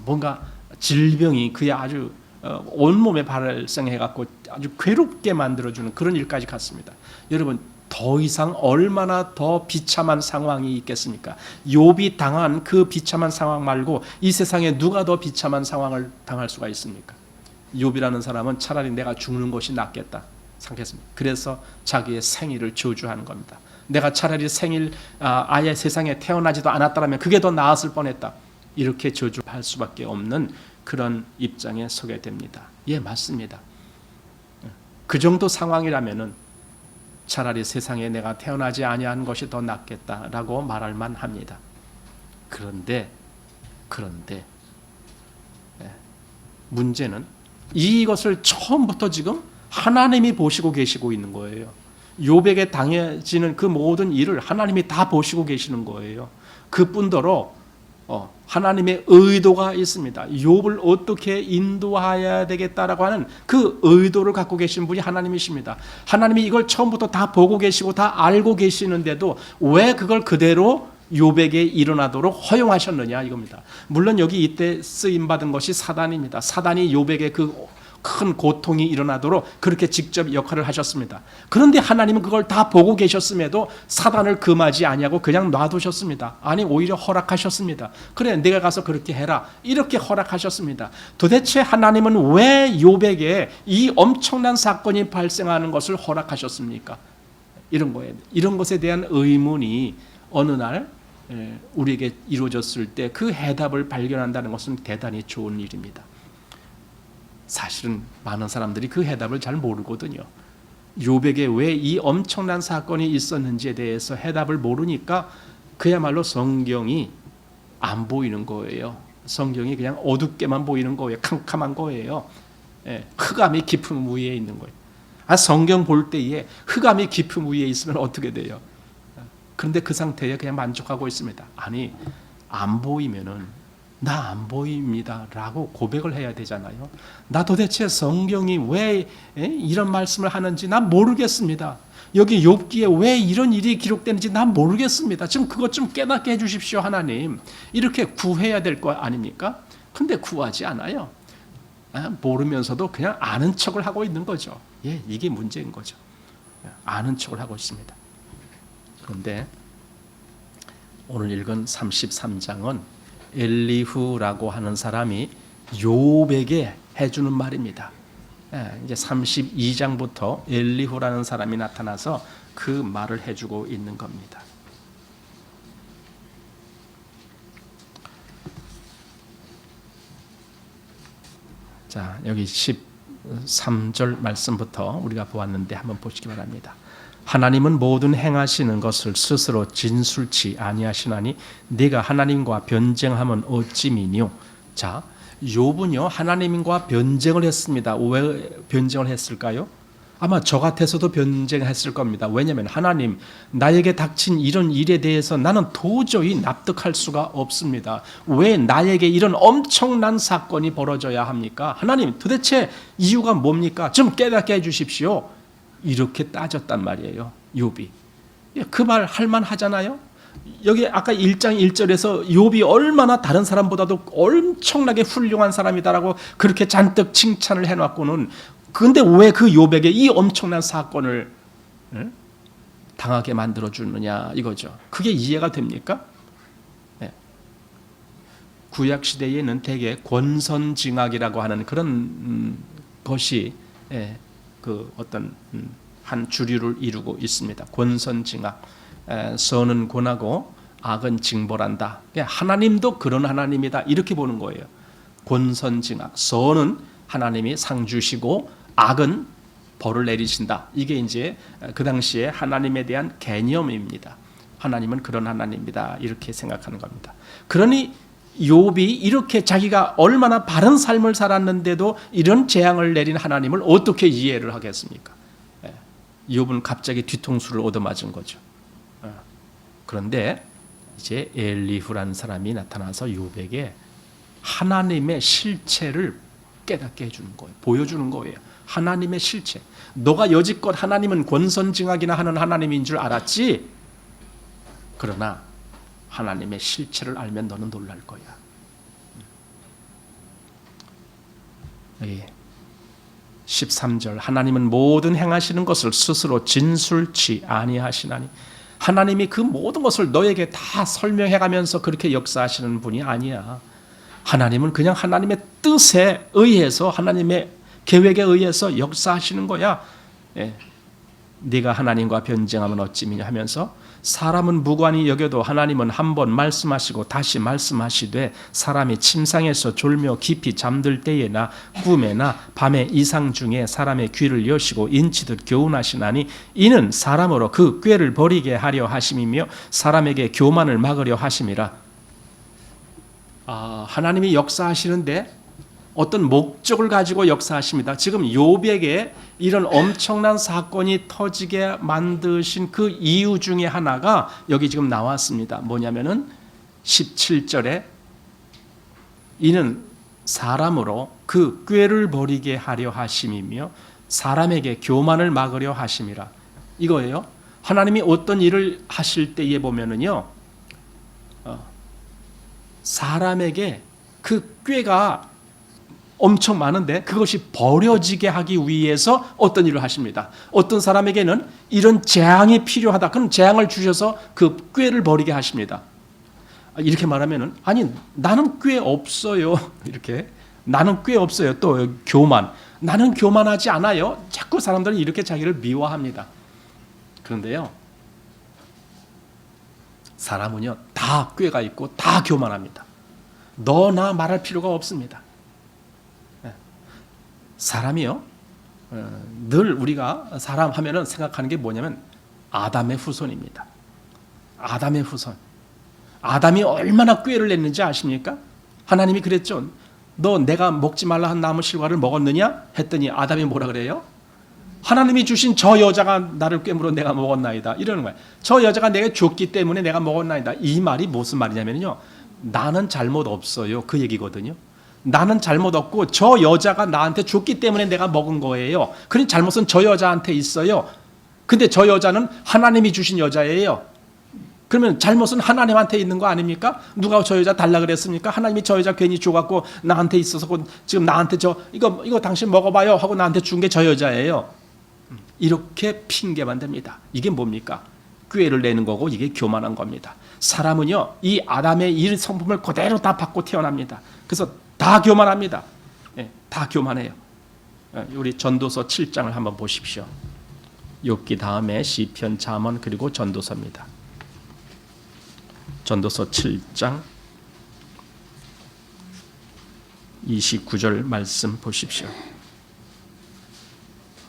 뭔가 질병이 그의 아주 온몸에 발생해 갖고 아주 괴롭게 만들어주는 그런 일까지 갔습니다. 여러분 더 이상 얼마나 더 비참한 상황이 있겠습니까? 욥이 당한 그 비참한 상황 말고 이 세상에 누가 더 비참한 상황을 당할 수가 있습니까? 욥이라는 사람은 차라리 내가 죽는 것이 낫겠다 생각했습니다. 그래서 자기의 생일을 저주하는 겁니다. 내가 차라리 아예 세상에 태어나지도 않았다면 그게 더 나았을 뻔했다. 이렇게 저주할 수밖에 없는 그런 입장에 서게 됩니다. 예, 맞습니다. 그 정도 상황이라면은 차라리 세상에 내가 태어나지 아니한 것이 더 낫겠다라고 말할 만합니다. 그런데 문제는 이것을 처음부터 지금 하나님이 보시고 계시고 있는 거예요. 욥에게 당해지는 그 모든 일을 하나님이 다 보시고 계시는 거예요. 그뿐더러 하나님의 의도가 있습니다. 욥을 어떻게 인도해야 되겠다라고 하는 그 의도를 갖고 계신 분이 하나님이십니다. 하나님이 이걸 처음부터 다 보고 계시고 다 알고 계시는데도 왜 그걸 그대로 욥에게 일어나도록 허용하셨느냐 이겁니다. 물론 여기 이때 쓰임받은 것이 사단입니다. 사단이 욥에게 그 큰 고통이 일어나도록 그렇게 직접 역할을 하셨습니다. 그런데 하나님은 그걸 다 보고 계셨음에도 사단을 금하지 아니하고 그냥 놔두셨습니다. 아니 오히려 허락하셨습니다. 그래 내가 가서 그렇게 해라 이렇게 허락하셨습니다. 도대체 하나님은 왜 욥에게 이 엄청난 사건이 발생하는 것을 허락하셨습니까? 이런 것에 대한 의문이 어느 날 우리에게 이루어졌을 때 그 해답을 발견한다는 것은 대단히 좋은 일입니다. 사실은 많은 사람들이 그 해답을 잘 모르거든요. 욥에게 왜 이 엄청난 사건이 있었는지에 대해서 해답을 모르니까 그야말로 성경이 안 보이는 거예요. 성경이 그냥 어둡게만 보이는 거예요. 캄캄한 거예요. 흑암이 깊은 위에 있는 거예요. 성경 볼 때에 흑암이 깊은 위에 있으면 어떻게 돼요? 그런데 그 상태에 그냥 만족하고 있습니다. 아니 안 보이면은 나 안 보입니다 라고 고백을 해야 되잖아요. 나 도대체 성경이 왜 이런 말씀을 하는지 난 모르겠습니다. 여기 욥기에 왜 이런 일이 기록되는지 난 모르겠습니다. 지금 그것 좀 깨닫게 해주십시오 하나님. 이렇게 구해야 될 거 아닙니까? 근데 구하지 않아요. 모르면서도 그냥 아는 척을 하고 있는 거죠. 예, 이게 문제인 거죠. 아는 척을 하고 있습니다. 그런데 오늘 읽은 33장은 엘리후라고 하는 사람이 욥에게 해주는 말입니다. 이제 32장부터 엘리후라는 사람이 나타나서 그 말을 해주고 있는 겁니다. 자, 여기 13절 말씀부터 우리가 보았는데 한번 보시기 바랍니다. 하나님은 모든 행하시는 것을 스스로 진술치 아니하시나니 네가 하나님과 변쟁하면 어찌 미뇨. 자, 욥은요 하나님과 변쟁을 했습니다. 왜 변쟁을 했을까요? 아마 저 같아서도 변쟁했을 겁니다. 왜냐하면 하나님, 나에게 닥친 이런 일에 대해서 나는 도저히 납득할 수가 없습니다. 왜 나에게 이런 엄청난 사건이 벌어져야 합니까? 하나님, 도대체 이유가 뭡니까? 좀 깨닫게 해주십시오. 이렇게 따졌단 말이에요, 욥이. 그 말 할만 하잖아요. 여기 아까 1장 1절에서 욥이 얼마나 다른 사람보다도 엄청나게 훌륭한 사람이다라고 그렇게 잔뜩 칭찬을 해놨고는, 근데 왜 그 욥에게 이 엄청난 사건을 당하게 만들어 주느냐 이거죠. 그게 이해가 됩니까? 구약 시대에는 대개 권선징악이라고 하는 그런 것이 그 어떤 한 주류를 이루고 있습니다. 권선징악, 선은 권하고 악은 징벌한다. 하나님도 그런 하나님이다 이렇게 보는 거예요. 권선징악, 선은 하나님이 상 주시고 악은 벌을 내리신다. 이게 이제 그 당시에 하나님에 대한 개념입니다. 하나님은 그런 하나님이다 이렇게 생각하는 겁니다. 그러니 욥이 이렇게 자기가 얼마나 바른 삶을 살았는데도 이런 재앙을 내린 하나님을 어떻게 이해를 하겠습니까? 욥은 갑자기 뒤통수를 얻어맞은 거죠. 그런데 이제 엘리후라는 사람이 나타나서 욥에게 하나님의 실체를 깨닫게 해주는 거예요. 보여주는 거예요. 하나님의 실체. 너가 여지껏 하나님은 권선징악이나 하는 하나님인 줄 알았지? 그러나 하나님의 실체를 알면 너는 놀랄 거야. 13절, 하나님은 모든 행하시는 것을 스스로 진술치 아니하시나니. 하나님이 그 모든 것을 너에게 다 설명해가면서 그렇게 역사하시는 분이 아니야. 하나님은 그냥 하나님의 뜻에 의해서, 하나님의 계획에 의해서 역사하시는 거야. 네가 하나님과 변쟁하면 어찌미냐 하면서, 사람은 무관히 여겨도 하나님은 한 번 말씀하시고 다시 말씀하시되 사람이 침상에서 졸며 깊이 잠들 때에나 꿈에나 밤의 이상 중에 사람의 귀를 여시고 인치듯 교훈하시나니 이는 사람으로 그 꾀를 버리게 하려 하심이며 사람에게 교만을 막으려 하심이라. 하나님이 역사하시는데 어떤 목적을 가지고 역사하십니다. 지금 욥에게 이런 엄청난 사건이 터지게 만드신 그 이유 중에 하나가 여기 지금 나왔습니다. 뭐냐면은 17절에 이는 사람으로 그 꾀를 버리게 하려 하심이며 사람에게 교만을 막으려 하심이라. 이거예요. 하나님이 어떤 일을 하실 때에 보면은요, 사람에게 그 꾀가 엄청 많은데 그것이 버려지게 하기 위해서 어떤 일을 하십니다. 어떤 사람에게는 이런 재앙이 필요하다. 그럼 재앙을 주셔서 그 꾀를 버리게 하십니다. 이렇게 말하면은, 아니 나는 꾀 없어요. 이렇게 나는 꾀 없어요. 또 교만, 나는 교만하지 않아요. 자꾸 사람들은 이렇게 자기를 미워합니다. 그런데요, 사람은요 다 꾀가 있고 다 교만합니다. 너나 말할 필요가 없습니다. 사람이요, 늘 우리가 사람 하면은 생각하는 게 뭐냐면 아담의 후손입니다. 아담의 후손. 아담이 얼마나 꾀를 냈는지 아십니까? 하나님이 그랬죠. 너 내가 먹지 말라 한 나무 실과를 먹었느냐? 했더니 아담이 뭐라 그래요? 하나님이 주신 저 여자가 나를 꾀물어 내가 먹었나이다. 이러는 거예요. 저 여자가 내게 줬기 때문에 내가 먹었나이다. 이 말이 무슨 말이냐면요, 나는 잘못 없어요. 그 얘기거든요. 나는 잘못 없고 저 여자가 나한테 줬기 때문에 내가 먹은 거예요. 그러니 잘못은 저 여자한테 있어요. 근데 저 여자는 하나님이 주신 여자예요. 그러면 잘못은 하나님한테 있는 거 아닙니까? 누가 저 여자 달라 그랬습니까? 하나님이 저 여자 괜히 줘갖고 나한테 있어서 지금 나한테 이거 당신 먹어봐요 하고 나한테 준 게 저 여자예요. 이렇게 핑계만 댑니다. 이게 뭡니까? 꾀를 내는 거고 이게 교만한 겁니다. 사람은요, 이 아담의 이 성품을 그대로 다 받고 태어납니다. 그래서 다 교만합니다. 다 교만해요. 우리 전도서 7장을 한번 보십시오. 욥기 다음에 시편, 잠언, 그리고 전도서입니다. 전도서 7장 29절 말씀 보십시오.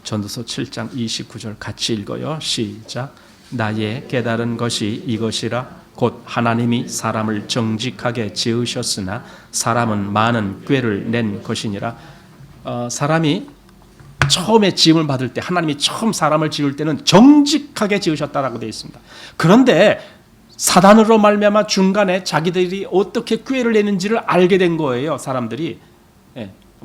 전도서 7장 29절 같이 읽어요. 시작. 나의 깨달은 것이 이것이라 곧 하나님이 사람을 정직하게 지으셨으나 사람은 많은 꾀를 낸 것이니라. 사람이 처음에 지음을 받을 때, 하나님이 처음 사람을 지을 때는 정직하게 지으셨다라고 되어 있습니다. 그런데 사단으로 말미암아 중간에 자기들이 어떻게 꾀를 내는지를 알게 된 거예요. 사람들이.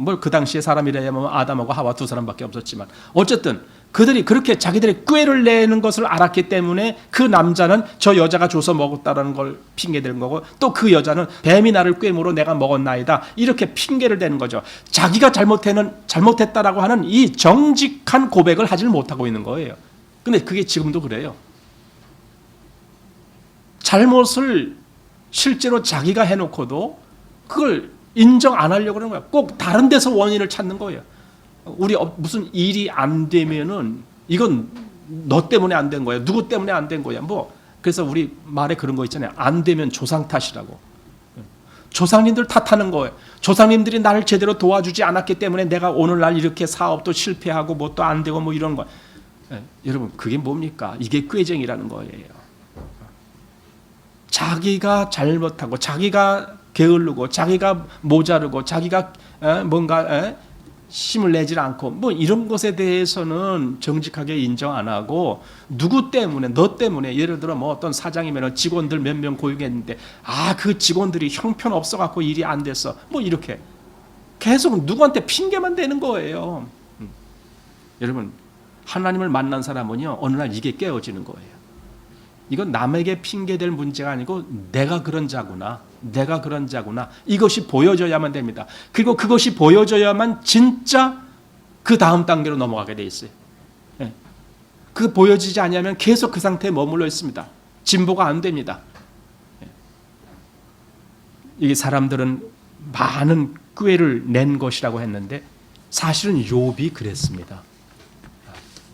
뭐 그 당시에 사람이라면 아담하고 하와 두 사람밖에 없었지만 어쨌든 그들이 그렇게 자기들의 꾀를 내는 것을 알았기 때문에 그 남자는 저 여자가 줘서 먹었다라는 걸 핑계대는 거고, 또 그 여자는 뱀이 나를 꾀므로 내가 먹었나이다 이렇게 핑계를 대는 거죠. 자기가 잘못했다라고 하는 이 정직한 고백을 하지를 못하고 있는 거예요. 근데 그게 지금도 그래요. 잘못을 실제로 자기가 해놓고도 그걸 인정 안 하려고 그러는 거야. 꼭 다른 데서 원인을 찾는 거예요. 우리 무슨 일이 안 되면은 이건 너 때문에 안 된 거야. 누구 때문에 안 된 거야. 뭐 그래서 우리 말에 그런 거 있잖아요. 안 되면 조상 탓이라고. 조상님들 탓하는 거예요. 조상님들이 나를 제대로 도와주지 않았기 때문에 내가 오늘날 이렇게 사업도 실패하고 뭐 또 안 되고 뭐 이런 거. 여러분 그게 뭡니까? 이게 꾀쟁이라는 거예요. 자기가 잘못하고 자기가 게으르고 자기가 모자르고 자기가 뭔가 힘을 내질 않고 뭐 이런 것에 대해서는 정직하게 인정 안 하고, 누구 때문에, 너 때문에, 예를 들어 뭐 어떤 사장이면 직원들 몇 명 고용했는데 그 직원들이 형편 없어갖고 일이 안 됐어 뭐 이렇게 계속 누구한테 핑계만 대는 거예요. 여러분 하나님을 만난 사람은요 어느 날 이게 깨어지는 거예요. 이건 남에게 핑계댈 문제가 아니고 내가 그런 자구나, 내가 그런 자구나, 이것이 보여져야만 됩니다. 그리고 그것이 보여져야만 진짜 그 다음 단계로 넘어가게 돼 있어요. 그 보여지지 않으면 계속 그 상태에 머물러 있습니다. 진보가 안 됩니다. 이게 사람들은 많은 꾀를 낸 것이라고 했는데 사실은 욥이 그랬습니다.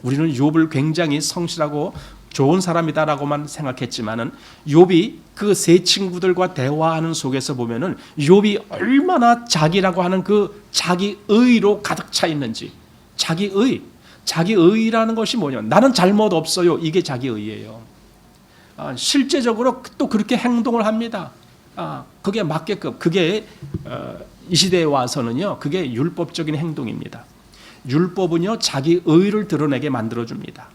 우리는 욥을 굉장히 성실하고 좋은 사람이다라고만 생각했지만은 욥이 그 세 친구들과 대화하는 속에서 보면은 욥이 얼마나 자기라고 하는 그 자기의로 가득 차 있는지. 자기의라는 것이 뭐냐? 나는 잘못 없어요. 이게 자기의예요. 실제적으로 또 그렇게 행동을 합니다. 그게 맞게끔, 그게 이 시대에 와서는요, 그게 율법적인 행동입니다. 율법은요, 자기의를 드러내게 만들어줍니다.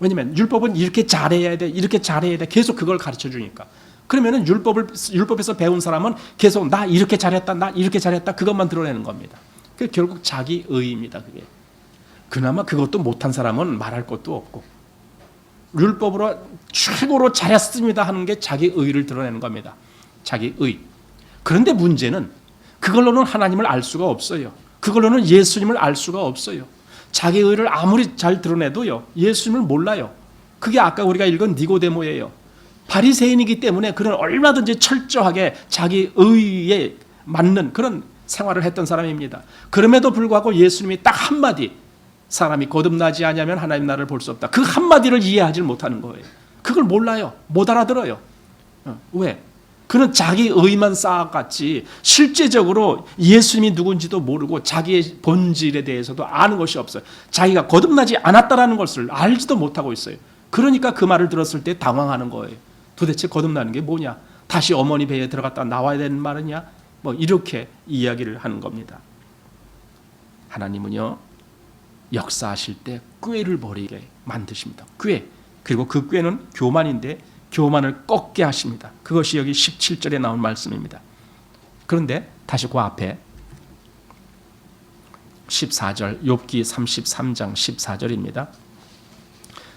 왜냐면 율법은 이렇게 잘해야 돼, 이렇게 잘해야 돼, 계속 그걸 가르쳐 주니까. 그러면은 율법에서 배운 사람은 계속 나 이렇게 잘했다, 나 이렇게 잘했다, 그것만 드러내는 겁니다. 그 결국 자기의입니다. 그게. 그나마 그것도 못한 사람은 말할 것도 없고, 율법으로 최고로 잘했습니다 하는 게 자기의를 드러내는 겁니다. 자기의. 그런데 문제는 그걸로는 하나님을 알 수가 없어요. 그걸로는 예수님을 알 수가 없어요. 자기의를 아무리 잘 드러내도요, 예수님을 몰라요. 그게 아까 우리가 읽은 니고데모예요. 바리새인이기 때문에 그는 얼마든지 철저하게 자기의에 맞는 그런 생활을 했던 사람입니다. 그럼에도 불구하고 예수님이 딱 한마디, 사람이 거듭나지 않으면 하나님 나라를 볼 수 없다, 그 한마디를 이해하지 못하는 거예요. 그걸 몰라요. 못 알아들어요. 왜? 그는 자기의만 쌓아갔지 실제적으로 예수님이 누군지도 모르고 자기의 본질에 대해서도 아는 것이 없어요. 자기가 거듭나지 않았다라는 것을 알지도 못하고 있어요. 그러니까 그 말을 들었을 때 당황하는 거예요. 도대체 거듭나는 게 뭐냐? 다시 어머니 배에 들어갔다 나와야 되는 말이냐? 뭐 이렇게 이야기를 하는 겁니다. 하나님은요, 역사하실 때 꾀를 버리게 만드십니다. 꾀. 그리고 그 꾀는 교만인데 교만을 꺾게 하십니다. 그것이 여기 17절에 나온 말씀입니다. 그런데 다시 그 앞에 14절, 욥기 33장 14절입니다.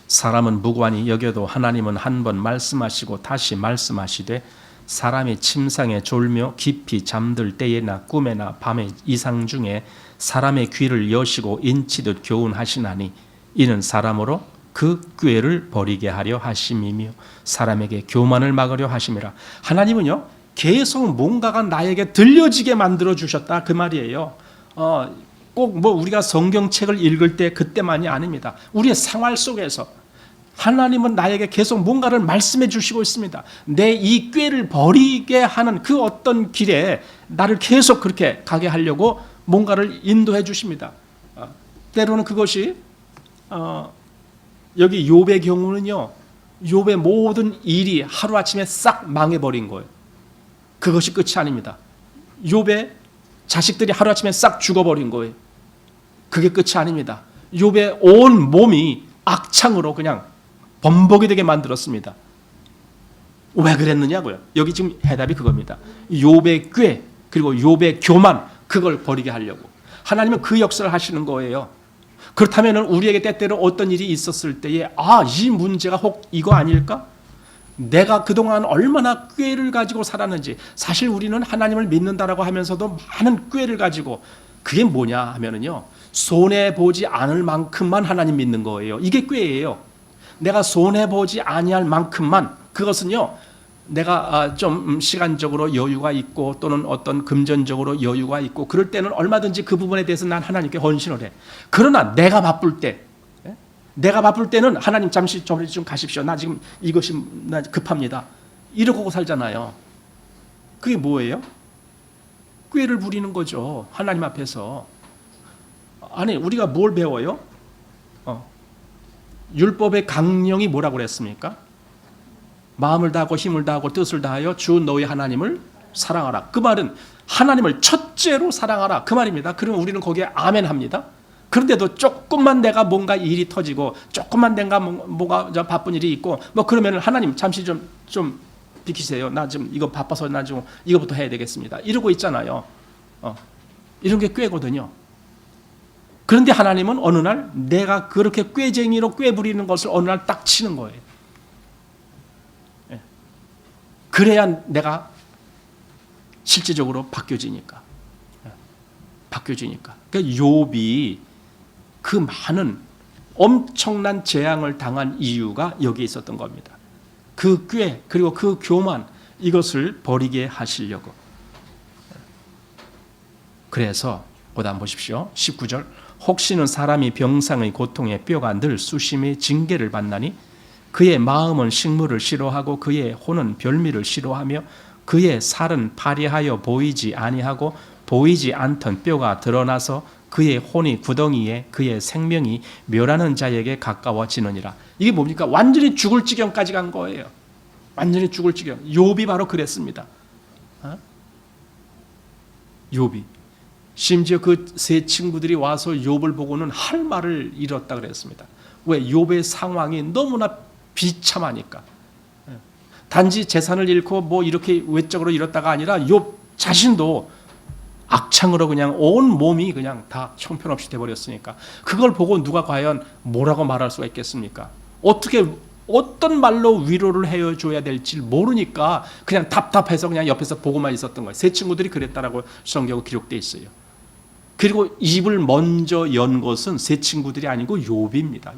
사람은 무관히 여겨도 하나님은 한 번 말씀하시고 다시 말씀하시되 사람이 침상에 졸며 깊이 잠들 때에나 꿈에나 밤의 이상 중에 사람의 귀를 여시고 인치듯 교훈하시나니 이는 사람으로 그 꾀를 버리게 하려 하심이며 사람에게 교만을 막으려 하심이라. 하나님은요, 계속 뭔가가 나에게 들려지게 만들어 주셨다 그 말이에요. 꼭 뭐 우리가 성경책을 읽을 때 그때만이 아닙니다. 우리의 생활 속에서 하나님은 나에게 계속 뭔가를 말씀해 주시고 있습니다. 내 이 꾀를 버리게 하는 그 어떤 길에 나를 계속 그렇게 가게 하려고 뭔가를 인도해 주십니다. 때로는 그것이 여기 욥의 경우는요, 욥의 모든 일이 하루아침에 싹 망해버린 거예요. 그것이 끝이 아닙니다. 욥의 자식들이 하루아침에 싹 죽어버린 거예요. 그게 끝이 아닙니다. 욥의 온 몸이 악창으로 그냥 범벅이 되게 만들었습니다. 왜 그랬느냐고요. 여기 지금 해답이 그겁니다. 욥의 꾀 그리고 욥의 교만, 그걸 버리게 하려고 하나님은 그 역사를 하시는 거예요. 그렇다면 우리에게 때때로 어떤 일이 있었을 때에 이 문제가 혹 이거 아닐까? 내가 그동안 얼마나 꾀를 가지고 살았는지. 사실 우리는 하나님을 믿는다라고 하면서도 많은 꾀를 가지고, 그게 뭐냐 하면은요, 손해보지 않을 만큼만 하나님 믿는 거예요. 이게 꾀예요. 내가 손해보지 아니할 만큼만, 그것은요, 내가 좀 시간적으로 여유가 있고 또는 어떤 금전적으로 여유가 있고 그럴 때는 얼마든지 그 부분에 대해서 난 하나님께 헌신을 해. 그러나 내가 바쁠 때는 하나님 잠시 좀 가십시오. 나 지금 이것이 나 급합니다. 이러고 살잖아요. 그게 뭐예요? 꾀를 부리는 거죠. 하나님 앞에서. 아니, 우리가 뭘 배워요? 율법의 강령이 뭐라고 그랬습니까? 마음을 다하고 힘을 다하고 뜻을 다하여 주 너희 하나님을 사랑하라. 그 말은 하나님을 첫째로 사랑하라, 그 말입니다. 그러면 우리는 거기에 아멘 합니다. 그런데도 조금만 내가 뭔가 일이 터지고 조금만 내가 뭐가 바쁜 일이 있고 뭐 그러면 하나님 잠시 좀 비키세요. 나 지금 이거 바빠서 나 지금 이거부터 해야 되겠습니다. 이러고 있잖아요. 이런 게 꾀거든요. 그런데 하나님은 어느 날 내가 그렇게 꾀쟁이로 꾀 부리는 것을 어느 날 딱 치는 거예요. 그래야 내가 실제적으로 바뀌어지니까. 그러니까 욥이 그 많은 엄청난 재앙을 당한 이유가 여기에 있었던 겁니다. 그 꾀 그리고 그 교만, 이것을 버리게 하시려고. 그래서 보다 보십시오. 19절. 혹시는 사람이 병상의 고통에 뼈가 늘 수심히 징계를 받나니 그의 마음은 식물을 싫어하고 그의 혼은 별미를 싫어하며 그의 살은 파리하여 보이지 아니하고 보이지 않던 뼈가 드러나서 그의 혼이 구덩이에 그의 생명이 멸하는 자에게 가까워지느니라. 이게 뭡니까? 완전히 죽을 지경까지 간 거예요. 완전히 죽을 지경. 욥이 바로 그랬습니다. 욥이. 심지어 그 세 친구들이 와서 욥을 보고는 할 말을 잃었다 그랬습니다. 왜? 욥의 상황이 너무나 비참하니까. 단지 재산을 잃고 뭐 이렇게 외적으로 잃었다가 아니라 욥 자신도 악창으로 그냥 온 몸이 그냥 다 형편없이 돼버렸으니까 그걸 보고 누가 과연 뭐라고 말할 수가 있겠습니까? 어떤 말로 위로를 해줘야 될지 모르니까 그냥 답답해서 그냥 옆에서 보고만 있었던 거예요. 세 친구들이 그랬다라고 성경에 기록되어 있어요. 그리고 입을 먼저 연 것은 세 친구들이 아니고 욥입니다.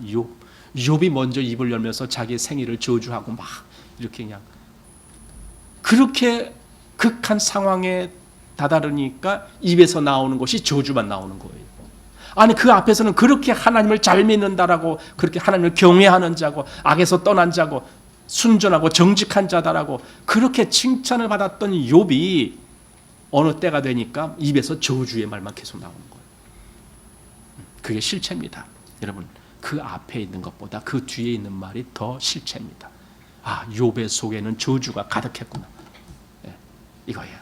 욥이 먼저 입을 열면서 자기 생일을 저주하고 막 이렇게 그냥 그렇게 극한 상황에 다다르니까 입에서 나오는 것이 저주만 나오는 거예요. 아니, 그 앞에서는 그렇게 하나님을 잘 믿는다라고, 그렇게 하나님을 경외하는 자고, 악에서 떠난 자고, 순전하고 정직한 자다라고 그렇게 칭찬을 받았던 욥이 어느 때가 되니까 입에서 저주의 말만 계속 나오는 거예요. 그게 실체입니다. 여러분, 그 앞에 있는 것보다 그 뒤에 있는 말이 더 실체입니다. 욥의 속에는 저주가 가득했구나. 이거예요.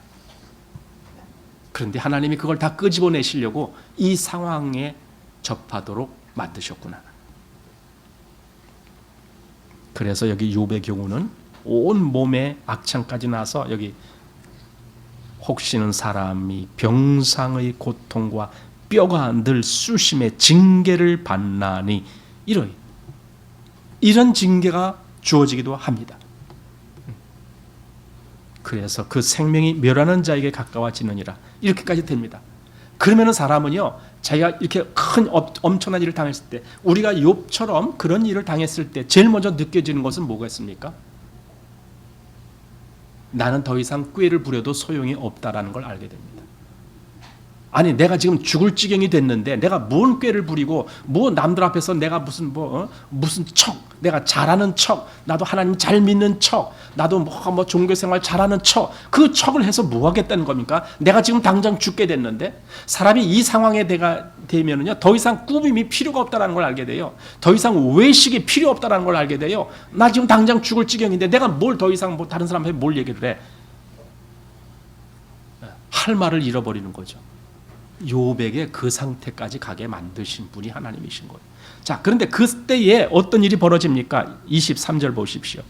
그런데 하나님이 그걸 다 끄집어내시려고 이 상황에 접하도록 만드셨구나. 그래서 여기 욥의 경우는 온 몸에 악창까지 나서 여기 혹시는 사람이 병상의 고통과 뼈가 늘 수심의 징계를 받나니 이런 징계가 주어지기도 합니다. 그래서 그 생명이 멸하는 자에게 가까워지느니라 이렇게까지 됩니다. 그러면 사람은요, 자기가 이렇게 큰 엄청난 일을 당했을 때, 우리가 욥처럼 그런 일을 당했을 때 제일 먼저 느껴지는 것은 뭐겠습니까? 나는 더 이상 꾀를 부려도 소용이 없다라는 걸 알게 됩니다. 아니 내가 지금 죽을 지경이 됐는데 내가 뭔 꾀를 부리고 뭐 남들 앞에서 내가 무슨 무슨 내가 잘하는 척, 나도 하나님 잘 믿는 척, 나도 뭐 종교생활 잘하는 척, 그 척을 해서 뭐 하겠다는 겁니까? 내가 지금 당장 죽게 됐는데. 사람이 이 상황에 되면은요 더 이상 꾸밈이 필요가 없다는 걸 알게 돼요. 더 이상 외식이 필요 없다는 걸 알게 돼요. 나 지금 당장 죽을 지경인데 내가 뭘 더 이상 다른 사람한테 뭘 얘기를 해? 할 말을 잃어버리는 거죠. 욥에게 그 상태까지 가게 만드신 분이 하나님이신 거예요. 자, 그런데 그때에 어떤 일이 벌어집니까? 23절 보십시오.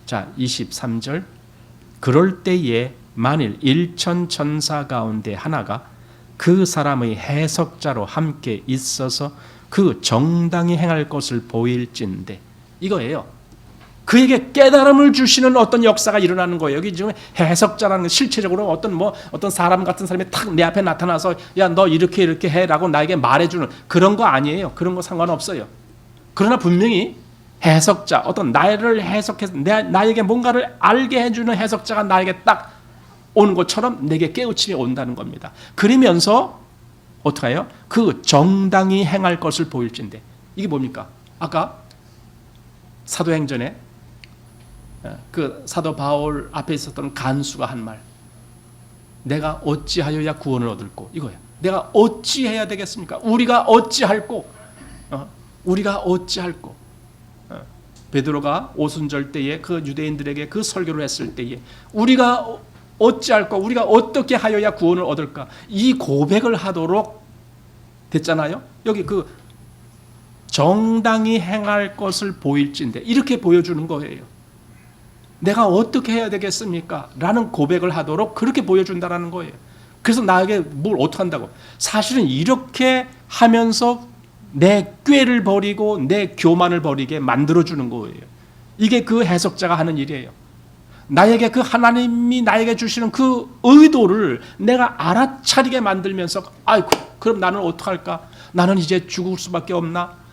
자, 23절. 그럴 때에 만일 일천 천사 가운데 하나가 그 사람의 해석자로 함께 있어서 그 정당히 행할 것을 보일진대. 이거예요. 그에게 깨달음을 주시는 어떤 역사가 일어나는 거예요. 여기 지금 해석자라는 실체적으로 어떤 사람 같은 사람이 탁 내 앞에 나타나서 야, 너 이렇게 해라고 나에게 말해주는 그런 거 아니에요. 그런 거 상관없어요. 그러나 분명히 해석자, 어떤 나를 해석해서 나에게 뭔가를 알게 해주는 해석자가 나에게 딱 오는 것처럼 내게 깨우침이 온다는 겁니다. 그러면서 어떻게 해요? 그 정당히 행할 것을 보일진데. 이게 뭡니까? 아까 사도행전에 그 사도 바울 앞에 있었던 간수가 한 말, 내가 어찌하여야 구원을 얻을꼬, 이거야. 내가 어찌해야 되겠습니까? 우리가 어찌할꼬, 우리가 어찌할꼬. 베드로가 오순절 때에 그 유대인들에게 그 설교를 했을 때에 우리가 어찌할꼬, 우리가 어떻게 하여야 구원을 얻을까, 이 고백을 하도록 됐잖아요. 여기 그 정당히 행할 것을 보일진데 이렇게 보여주는 거예요. 내가 어떻게 해야 되겠습니까? 라는 고백을 하도록 그렇게 보여준다는 거예요. 그래서 나에게 뭘 어떻게 한다고? 사실은 이렇게 하면서 내 꾀를 버리고 내 교만을 버리게 만들어주는 거예요. 이게 그 해석자가 하는 일이에요. 나에게 그 하나님이 나에게 주시는 그 의도를 내가 알아차리게 만들면서 아이고 그럼 나는 어떡할까? 나는 이제 죽을 수밖에 없나?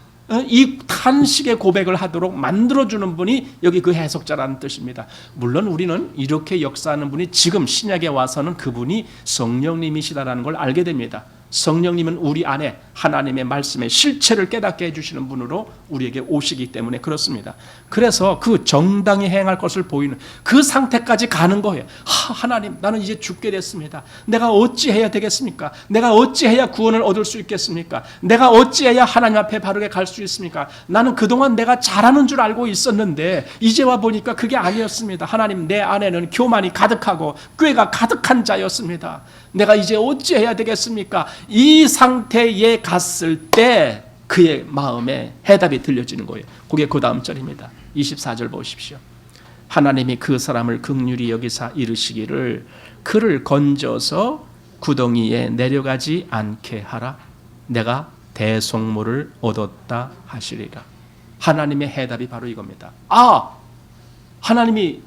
이 탄식의 고백을 하도록 만들어주는 분이 여기 그 해석자라는 뜻입니다. 물론 우리는 이렇게 역사하는 분이 지금 신약에 와서는 그분이 성령님이시다라는 걸 알게 됩니다. 성령님은 우리 안에 하나님의 말씀의 실체를 깨닫게 해주시는 분으로 우리에게 오시기 때문에 그렇습니다. 그래서 그 정당히 행할 것을 보이는 그 상태까지 가는 거예요. 하나님, 나는 이제 죽게 됐습니다. 내가 어찌해야 되겠습니까? 내가 어찌해야 구원을 얻을 수 있겠습니까? 내가 어찌해야 하나님 앞에 바르게 갈 수 있습니까? 나는 그동안 내가 잘하는 줄 알고 있었는데 이제 와 보니까 그게 아니었습니다. 하나님, 내 안에는 교만이 가득하고 꾀가 가득한 자였습니다. 내가 이제 어찌해야 되겠습니까? 이 상태에 갔을 때 그의 마음에 해답이 들려지는 거예요. 그게 그 다음 절입니다. 24절 보십시오. 하나님이 그 사람을 긍휼히 여기사 이르시기를 그를 건져서 구덩이에 내려가지 않게 하라. 내가 대속물을 얻었다 하시리라. 하나님의 해답이 바로 이겁니다. 하나님이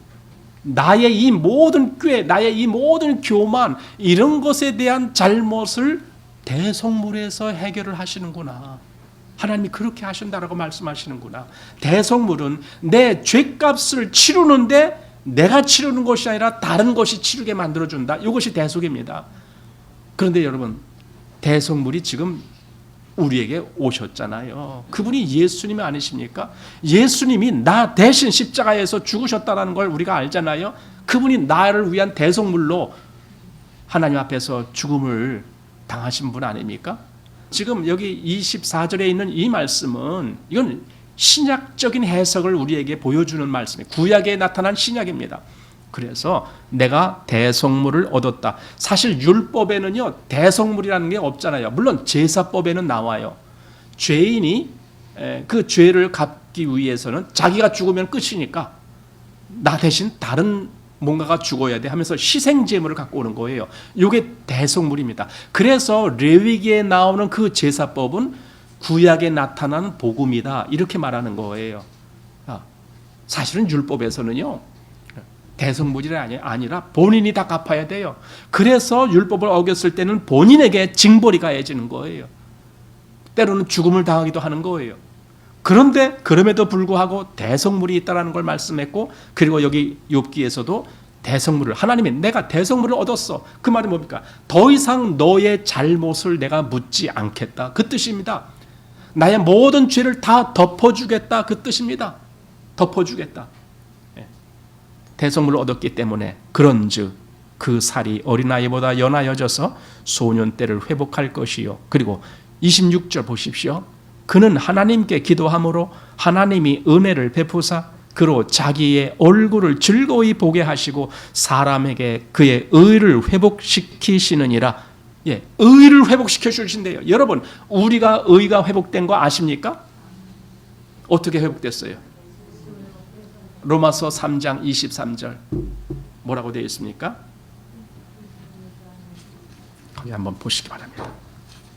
나의 이 모든 꾀, 나의 이 모든 교만, 이런 것에 대한 잘못을 대속물에서 해결을 하시는구나. 하나님이 그렇게 하신다라고 말씀하시는구나. 대속물은 내 죄값을 치르는데 내가 치르는 것이 아니라 다른 것이 치르게 만들어준다. 이것이 대속입니다. 그런데 여러분, 대속물이 지금 우리에게 오셨잖아요. 그분이 예수님이 아니십니까? 예수님이 나 대신 십자가에서 죽으셨다는 걸 우리가 알잖아요. 그분이 나를 위한 대속물로 하나님 앞에서 죽음을 당하신 분 아닙니까? 지금 여기 24절에 있는 이 말씀은 이건 신약적인 해석을 우리에게 보여주는 말씀이에요. 구약에 나타난 신약입니다. 그래서 내가 대속물을 얻었다. 사실 율법에는요 대속물이라는 게 없잖아요. 물론 제사법에는 나와요. 죄인이 그 죄를 갚기 위해서는 자기가 죽으면 끝이니까 나 대신 다른 뭔가가 죽어야 돼 하면서 희생제물을 갖고 오는 거예요. 이게 대속물입니다. 그래서 레위기에 나오는 그 제사법은 구약에 나타난 복음이다 이렇게 말하는 거예요. 사실은 율법에서는요 대속물이 아니라 본인이 다 갚아야 돼요. 그래서 율법을 어겼을 때는 본인에게 징벌이 가해지는 거예요. 때로는 죽음을 당하기도 하는 거예요. 그런데 그럼에도 불구하고 대속물이 있다는 걸 말씀했고, 그리고 여기 욥기에서도 대성물을, 하나님이 내가 대성물을 얻었어. 그 말이 뭡니까? 더 이상 너의 잘못을 내가 묻지 않겠다. 그 뜻입니다. 나의 모든 죄를 다 덮어주겠다. 그 뜻입니다. 덮어주겠다. 대성물을 얻었기 때문에 그런즉 그 살이 어린아이보다 연하여져서 소년 때를 회복할 것이요. 그리고 26절 보십시오. 그는 하나님께 기도함으로 하나님이 은혜를 베푸사 그로 자기의 얼굴을 즐거이 보게 하시고 사람에게 그의 의를 회복시키시느니라. 의를 회복시켜 주신대요. 여러분, 우리가 의가 회복된 거 아십니까? 어떻게 회복됐어요? 로마서 3장 23절 뭐라고 되어 있습니까? 거기 한번 보시기 바랍니다.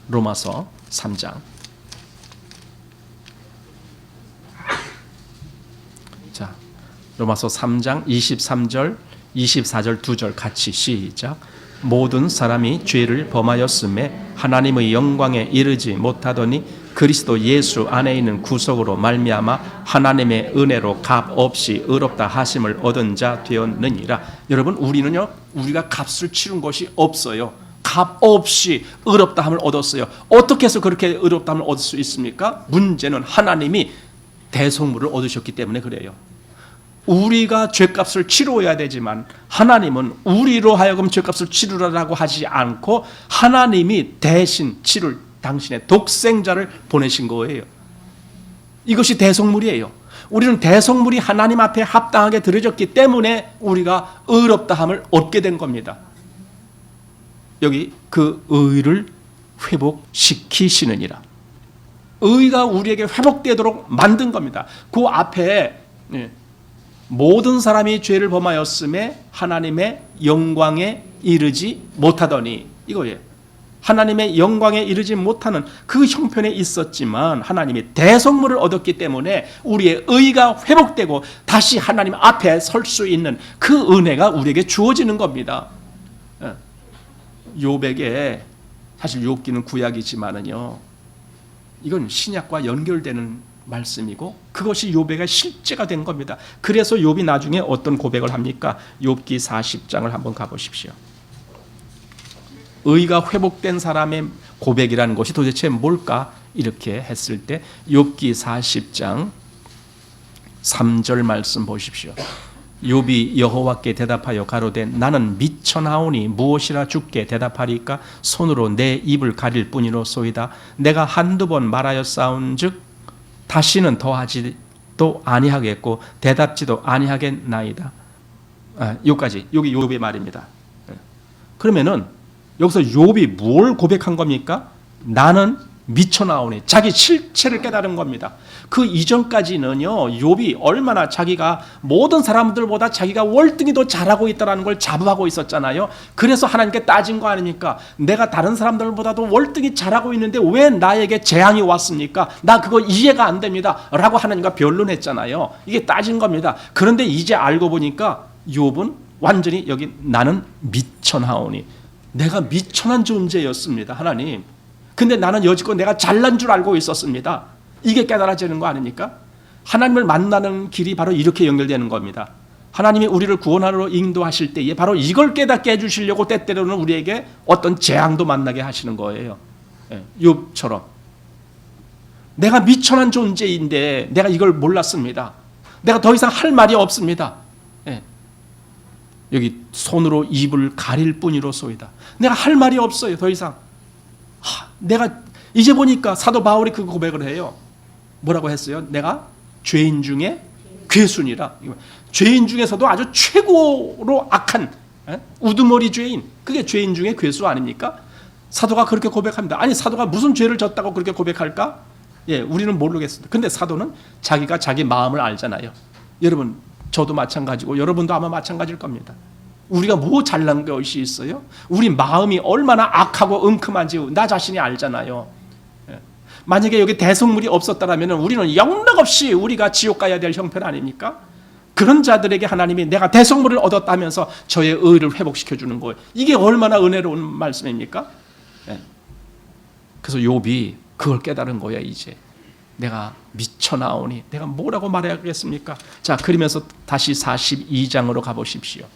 로마서 3장. 자, 로마서 3장 23절, 24절 2절 같이 시작. 모든 사람이 죄를 범하였음에 하나님의 영광에 이르지 못하더니 그리스도 예수 안에 있는 구속으로 말미암아 하나님의 은혜로 값 없이 의롭다 하심을 얻은 자 되었느니라. 여러분, 우리는요, 우리가 값을 치른 것이 없어요. 값 없이 의롭다함을 얻었어요. 어떻게 해서 그렇게 의롭다함을 얻을 수 있습니까? 문제는 하나님이 대속물을 얻으셨기 때문에 그래요. 우리가 죄값을 치러야 되지만 하나님은 우리로 하여금 죄값을 치르라고 하지 않고 하나님이 대신 치를 당신의 독생자를 보내신 거예요. 이것이 대속물이에요. 우리는 대속물이 하나님 앞에 합당하게 드려졌기 때문에 우리가 의롭다함을 얻게 된 겁니다. 여기 그 의를 회복시키시느니라. 의가 우리에게 회복되도록 만든 겁니다. 그 앞에 모든 사람이 죄를 범하였음에 하나님의 영광에 이르지 못하더니, 이거예요. 하나님의 영광에 이르지 못하는 그 형편에 있었지만 하나님이 대속물을 얻었기 때문에 우리의 의가 회복되고 다시 하나님 앞에 설 수 있는 그 은혜가 우리에게 주어지는 겁니다. 욥에게, 사실 욥기는 구약이지만은요, 이건 신약과 연결되는 말씀이고 그것이 욥에게 실제가 된 겁니다. 그래서 욥이 나중에 어떤 고백을 합니까? 욥기 40장을 한번 가보십시오. 의가 회복된 사람의 고백이라는 것이 도대체 뭘까? 이렇게 했을 때 욥기 40장 3절 말씀 보십시오. 욥이 여호와께 대답하여 가로되 나는 미쳐나오니 무엇이라 주께 대답하리까? 손으로 내 입을 가릴 뿐이로소이다. 내가 한두 번 말하였사온즉 다시는 더하지도 아니하겠고 대답지도 아니하겠나이다. 여기까지, 여기 욥의 말입니다. 그러면은 여기서 욥이 뭘 고백한 겁니까? 나는 미쳐나오니, 자기 실체를 깨달은 겁니다. 그 이전까지는요, 욥이 얼마나 자기가 모든 사람들보다 자기가 월등히 더 잘하고 있다는 걸 자부하고 있었잖아요. 그래서 하나님께 따진 거 아닙니까? 내가 다른 사람들보다도 월등히 잘하고 있는데 왜 나에게 재앙이 왔습니까? 나 그거 이해가 안 됩니다 라고 하나님과 변론했잖아요. 이게 따진 겁니다. 그런데 이제 알고 보니까 욥은 완전히 여기 나는 미쳐나오니, 내가 미천한 존재였습니다. 하나님, 근데 나는 여지껏 내가 잘난 줄 알고 있었습니다. 이게 깨달아지는 거 아닙니까? 하나님을 만나는 길이 바로 이렇게 연결되는 겁니다. 하나님이 우리를 구원하러 인도하실 때에 바로 이걸 깨닫게 해주시려고 때때로는 우리에게 어떤 재앙도 만나게 하시는 거예요. 욥처럼 내가 미천한 존재인데 내가 이걸 몰랐습니다. 내가 더 이상 할 말이 없습니다. 여기 손으로 입을 가릴 뿐이로소이다. 내가 할 말이 없어요. 더 이상. 내가 이제 보니까 사도 바울이 그 고백을 해요. 뭐라고 했어요? 내가 죄인 중에 괴순이라. 죄인 중에서도 아주 최고로 악한 우두머리 죄인, 그게 죄인 중에 괴수 아닙니까? 사도가 그렇게 고백합니다. 아니, 사도가 무슨 죄를 졌다고 그렇게 고백할까? 우리는 모르겠습니다. 근데 사도는 자기가 자기 마음을 알잖아요. 여러분, 저도 마찬가지고 여러분도 아마 마찬가지일 겁니다. 우리가 뭐 잘난 것이 있어요? 우리 마음이 얼마나 악하고 은큼한지 나 자신이 알잖아요. 만약에 여기 대속물이 없었다면 우리는 영락없이 우리가 지옥 가야 될 형편 아닙니까? 그런 자들에게 하나님이 내가 대속물을 얻었다면서 저의 의를 회복시켜 주는 거예요. 이게 얼마나 은혜로운 말씀입니까? 그래서 욥이 그걸 깨달은 거야. 이제 내가 미쳐나오니 내가 뭐라고 말해야겠습니까? 자, 그러면서 다시 42장으로 가보십시오.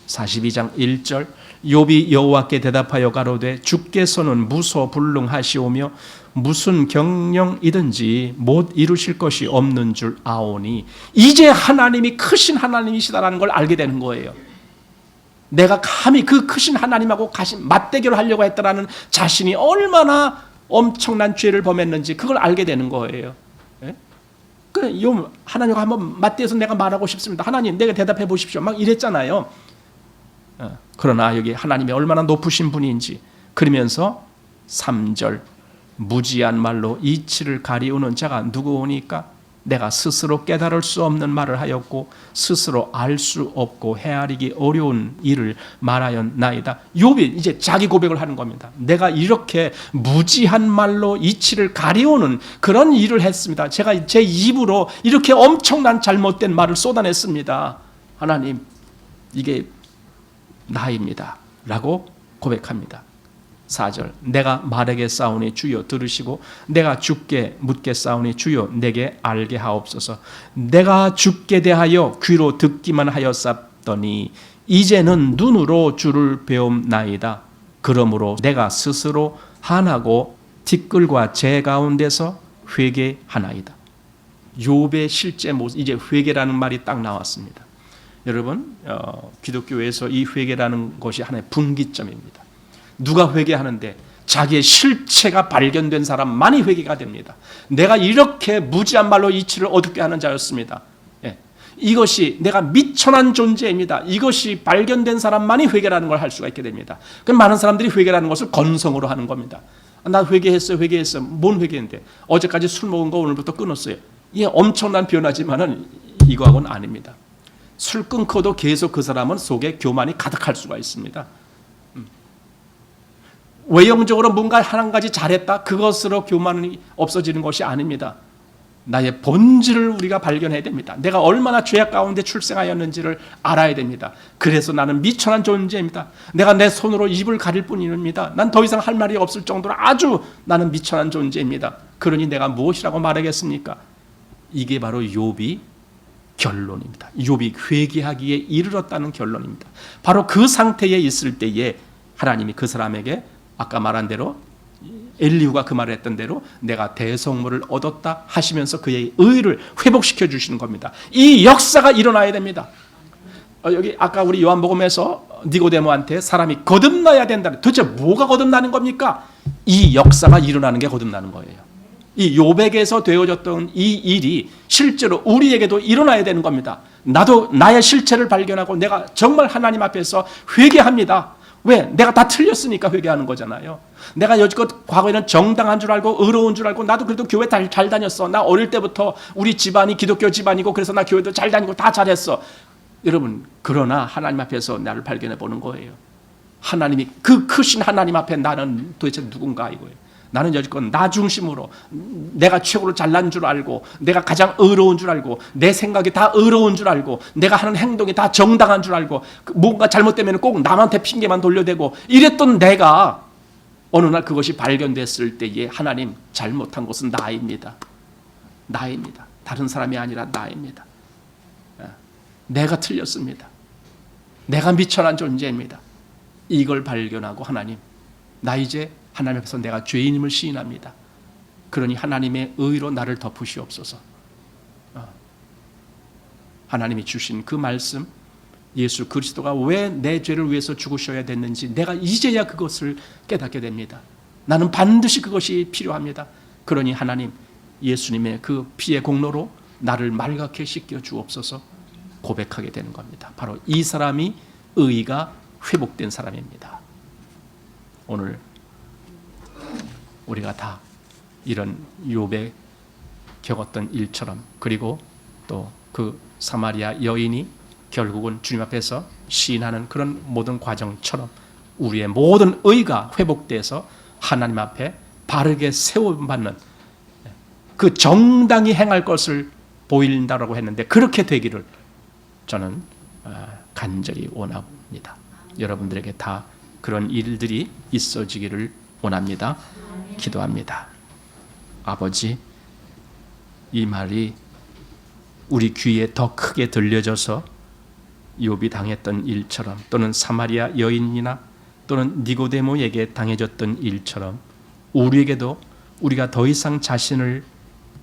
42장 1절 욥이 여호와께 대답하여 가로되 주께서는 무소불능하시오며 무슨 경영이든지 못 이루실 것이 없는 줄 아오니 이제 하나님이 크신 하나님이시다라는 걸 알게 되는 거예요. 내가 감히 그 크신 하나님하고 맞대결을 하려고 했다라는 자신이 얼마나 엄청난 죄를 범했는지 그걸 알게 되는 거예요. 하나님과 한번 맞대서 내가 말하고 싶습니다. 하나님 내가 대답해 보십시오. 막 이랬잖아요. 그러나 여기 하나님이 얼마나 높으신 분인지 그러면서 3절 무지한 말로 이치를 가리우는 자가 누구오니까 내가 스스로 깨달을 수 없는 말을 하였고 스스로 알 수 없고 헤아리기 어려운 일을 말하였나이다. 욥이 이제 자기 고백을 하는 겁니다. 내가 이렇게 무지한 말로 이치를 가리우는 그런 일을 했습니다. 제가 제 입으로 이렇게 엄청난 잘못된 말을 쏟아냈습니다. 하나님 이게 나입니다 라고 고백합니다. 4절 내가 말에게 싸우니 주여 들으시고 내가 주께 묻겠사오니 주여 내게 알게 하옵소서. 내가 주께 대하여 귀로 듣기만 하였사더니 이제는 눈으로 주를 배움나이다. 그러므로 내가 스스로 한하고 티끌과 재 가운데서 회개하나이다. 욥의 실제 모습, 이제 회개라는 말이 딱 나왔습니다. 여러분 기독교에서 이 회개라는 것이 하나의 분기점입니다. 누가 회개하는데 자기의 실체가 발견된 사람만이 회개가 됩니다. 내가 이렇게 무지한 말로 이치를 어둡게 하는 자였습니다. 이것이 내가 미천한 존재입니다. 이것이 발견된 사람만이 회개라는 걸 할 수가 있게 됩니다. 그럼 많은 사람들이 회개라는 것을 건성으로 하는 겁니다. 나 회개했어요. 뭔 회개인데 어제까지 술 먹은 거 오늘부터 끊었어요. 이게 엄청난 변화지만은 이거하고는 아닙니다. 술 끊고도 계속 그 사람은 속에 교만이 가득할 수가 있습니다. 외형적으로 뭔가 한 가지 잘했다 그것으로 교만이 없어지는 것이 아닙니다. 나의 본질을 우리가 발견해야 됩니다. 내가 얼마나 죄악 가운데 출생하였는지를 알아야 됩니다. 그래서 나는 미천한 존재입니다. 내가 내 손으로 입을 가릴 뿐입니다. 난 더 이상 할 말이 없을 정도로 아주 나는 미천한 존재입니다. 그러니 내가 무엇이라고 말하겠습니까? 이게 바로 욥이 결론입니다. 욥이 회개하기에 이르렀다는 결론입니다. 바로 그 상태에 있을 때에 하나님이 그 사람에게 아까 말한 대로 엘리후가 그 말을 했던 대로 내가 대성물을 얻었다 하시면서 그의 의를 회복시켜 주시는 겁니다. 이 역사가 일어나야 됩니다. 여기 아까 우리 요한복음에서 니고데모한테 사람이 거듭나야 된다. 도대체 뭐가 거듭나는 겁니까? 이 역사가 일어나는 게 거듭나는 거예요. 이 욥에게서 되어졌던 이 일이 실제로 우리에게도 일어나야 되는 겁니다. 나도 나의 실체를 발견하고 내가 정말 하나님 앞에서 회개합니다. 왜? 내가 다 틀렸으니까 회개하는 거잖아요. 내가 여지껏 과거에는 정당한 줄 알고 의로운 줄 알고 나도 그래도 교회 잘 다녔어. 나 어릴 때부터 우리 집안이 기독교 집안이고 그래서 나 교회도 잘 다니고 다 잘했어. 여러분 그러나 하나님 앞에서 나를 발견해 보는 거예요. 하나님이 그 크신 하나님 앞에 나는 도대체 누군가 이거예요. 나는 여지껏 나 중심으로 내가 최고로 잘난 줄 알고 내가 가장 의로운 줄 알고 내 생각이 다 의로운 줄 알고 내가 하는 행동이 다 정당한 줄 알고 뭔가 잘못되면 꼭 남한테 핑계만 돌려대고 이랬던 내가 어느 날 그것이 발견됐을 때에 하나님 잘못한 것은 나입니다. 다른 사람이 아니라 나입니다. 내가 틀렸습니다. 내가 미천한 존재입니다. 이걸 발견하고 하나님 나 이제 하나님 앞에서 내가 죄인임을 시인합니다. 그러니 하나님의 의로 나를 덮으시옵소서. 하나님이 주신 그 말씀 예수 그리스도가 왜 내 죄를 위해서 죽으셔야 됐는지 내가 이제야 그것을 깨닫게 됩니다. 나는 반드시 그것이 필요합니다. 그러니 하나님 예수님의 그 피의 공로로 나를 말갛게 씻겨 주옵소서 고백하게 되는 겁니다. 바로 이 사람이 의가 회복된 사람입니다. 오늘 우리가 다 이런 욥에 겪었던 일처럼 그리고 또 그 사마리아 여인이 결국은 주님 앞에서 시인하는 그런 모든 과정처럼 우리의 모든 의가 회복돼서 하나님 앞에 바르게 세워받는 그 정당히 행할 것을 보인다라고 했는데 그렇게 되기를 저는 간절히 원합니다. 여러분들에게 다 그런 일들이 있어지기를 원합니다. 기도합니다. 아버지, 이 말이 우리 귀에 더 크게 들려져서 욥이 당했던 일처럼, 또는 사마리아 여인이나 또는 니고데모에게 당해졌던 일처럼 우리에게도 우리가 더 이상 자신을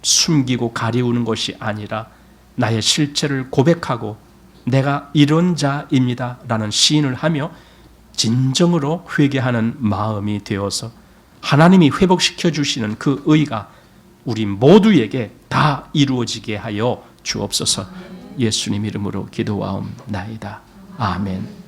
숨기고 가리우는 것이 아니라 나의 실체를 고백하고 내가 이런 자입니다 라는 시인을 하며 진정으로 회개하는 마음이 되어서 하나님이 회복시켜 주시는 그 의가 우리 모두에게 다 이루어지게 하여 주옵소서. 예수님 이름으로 기도하옵나이다. 아멘.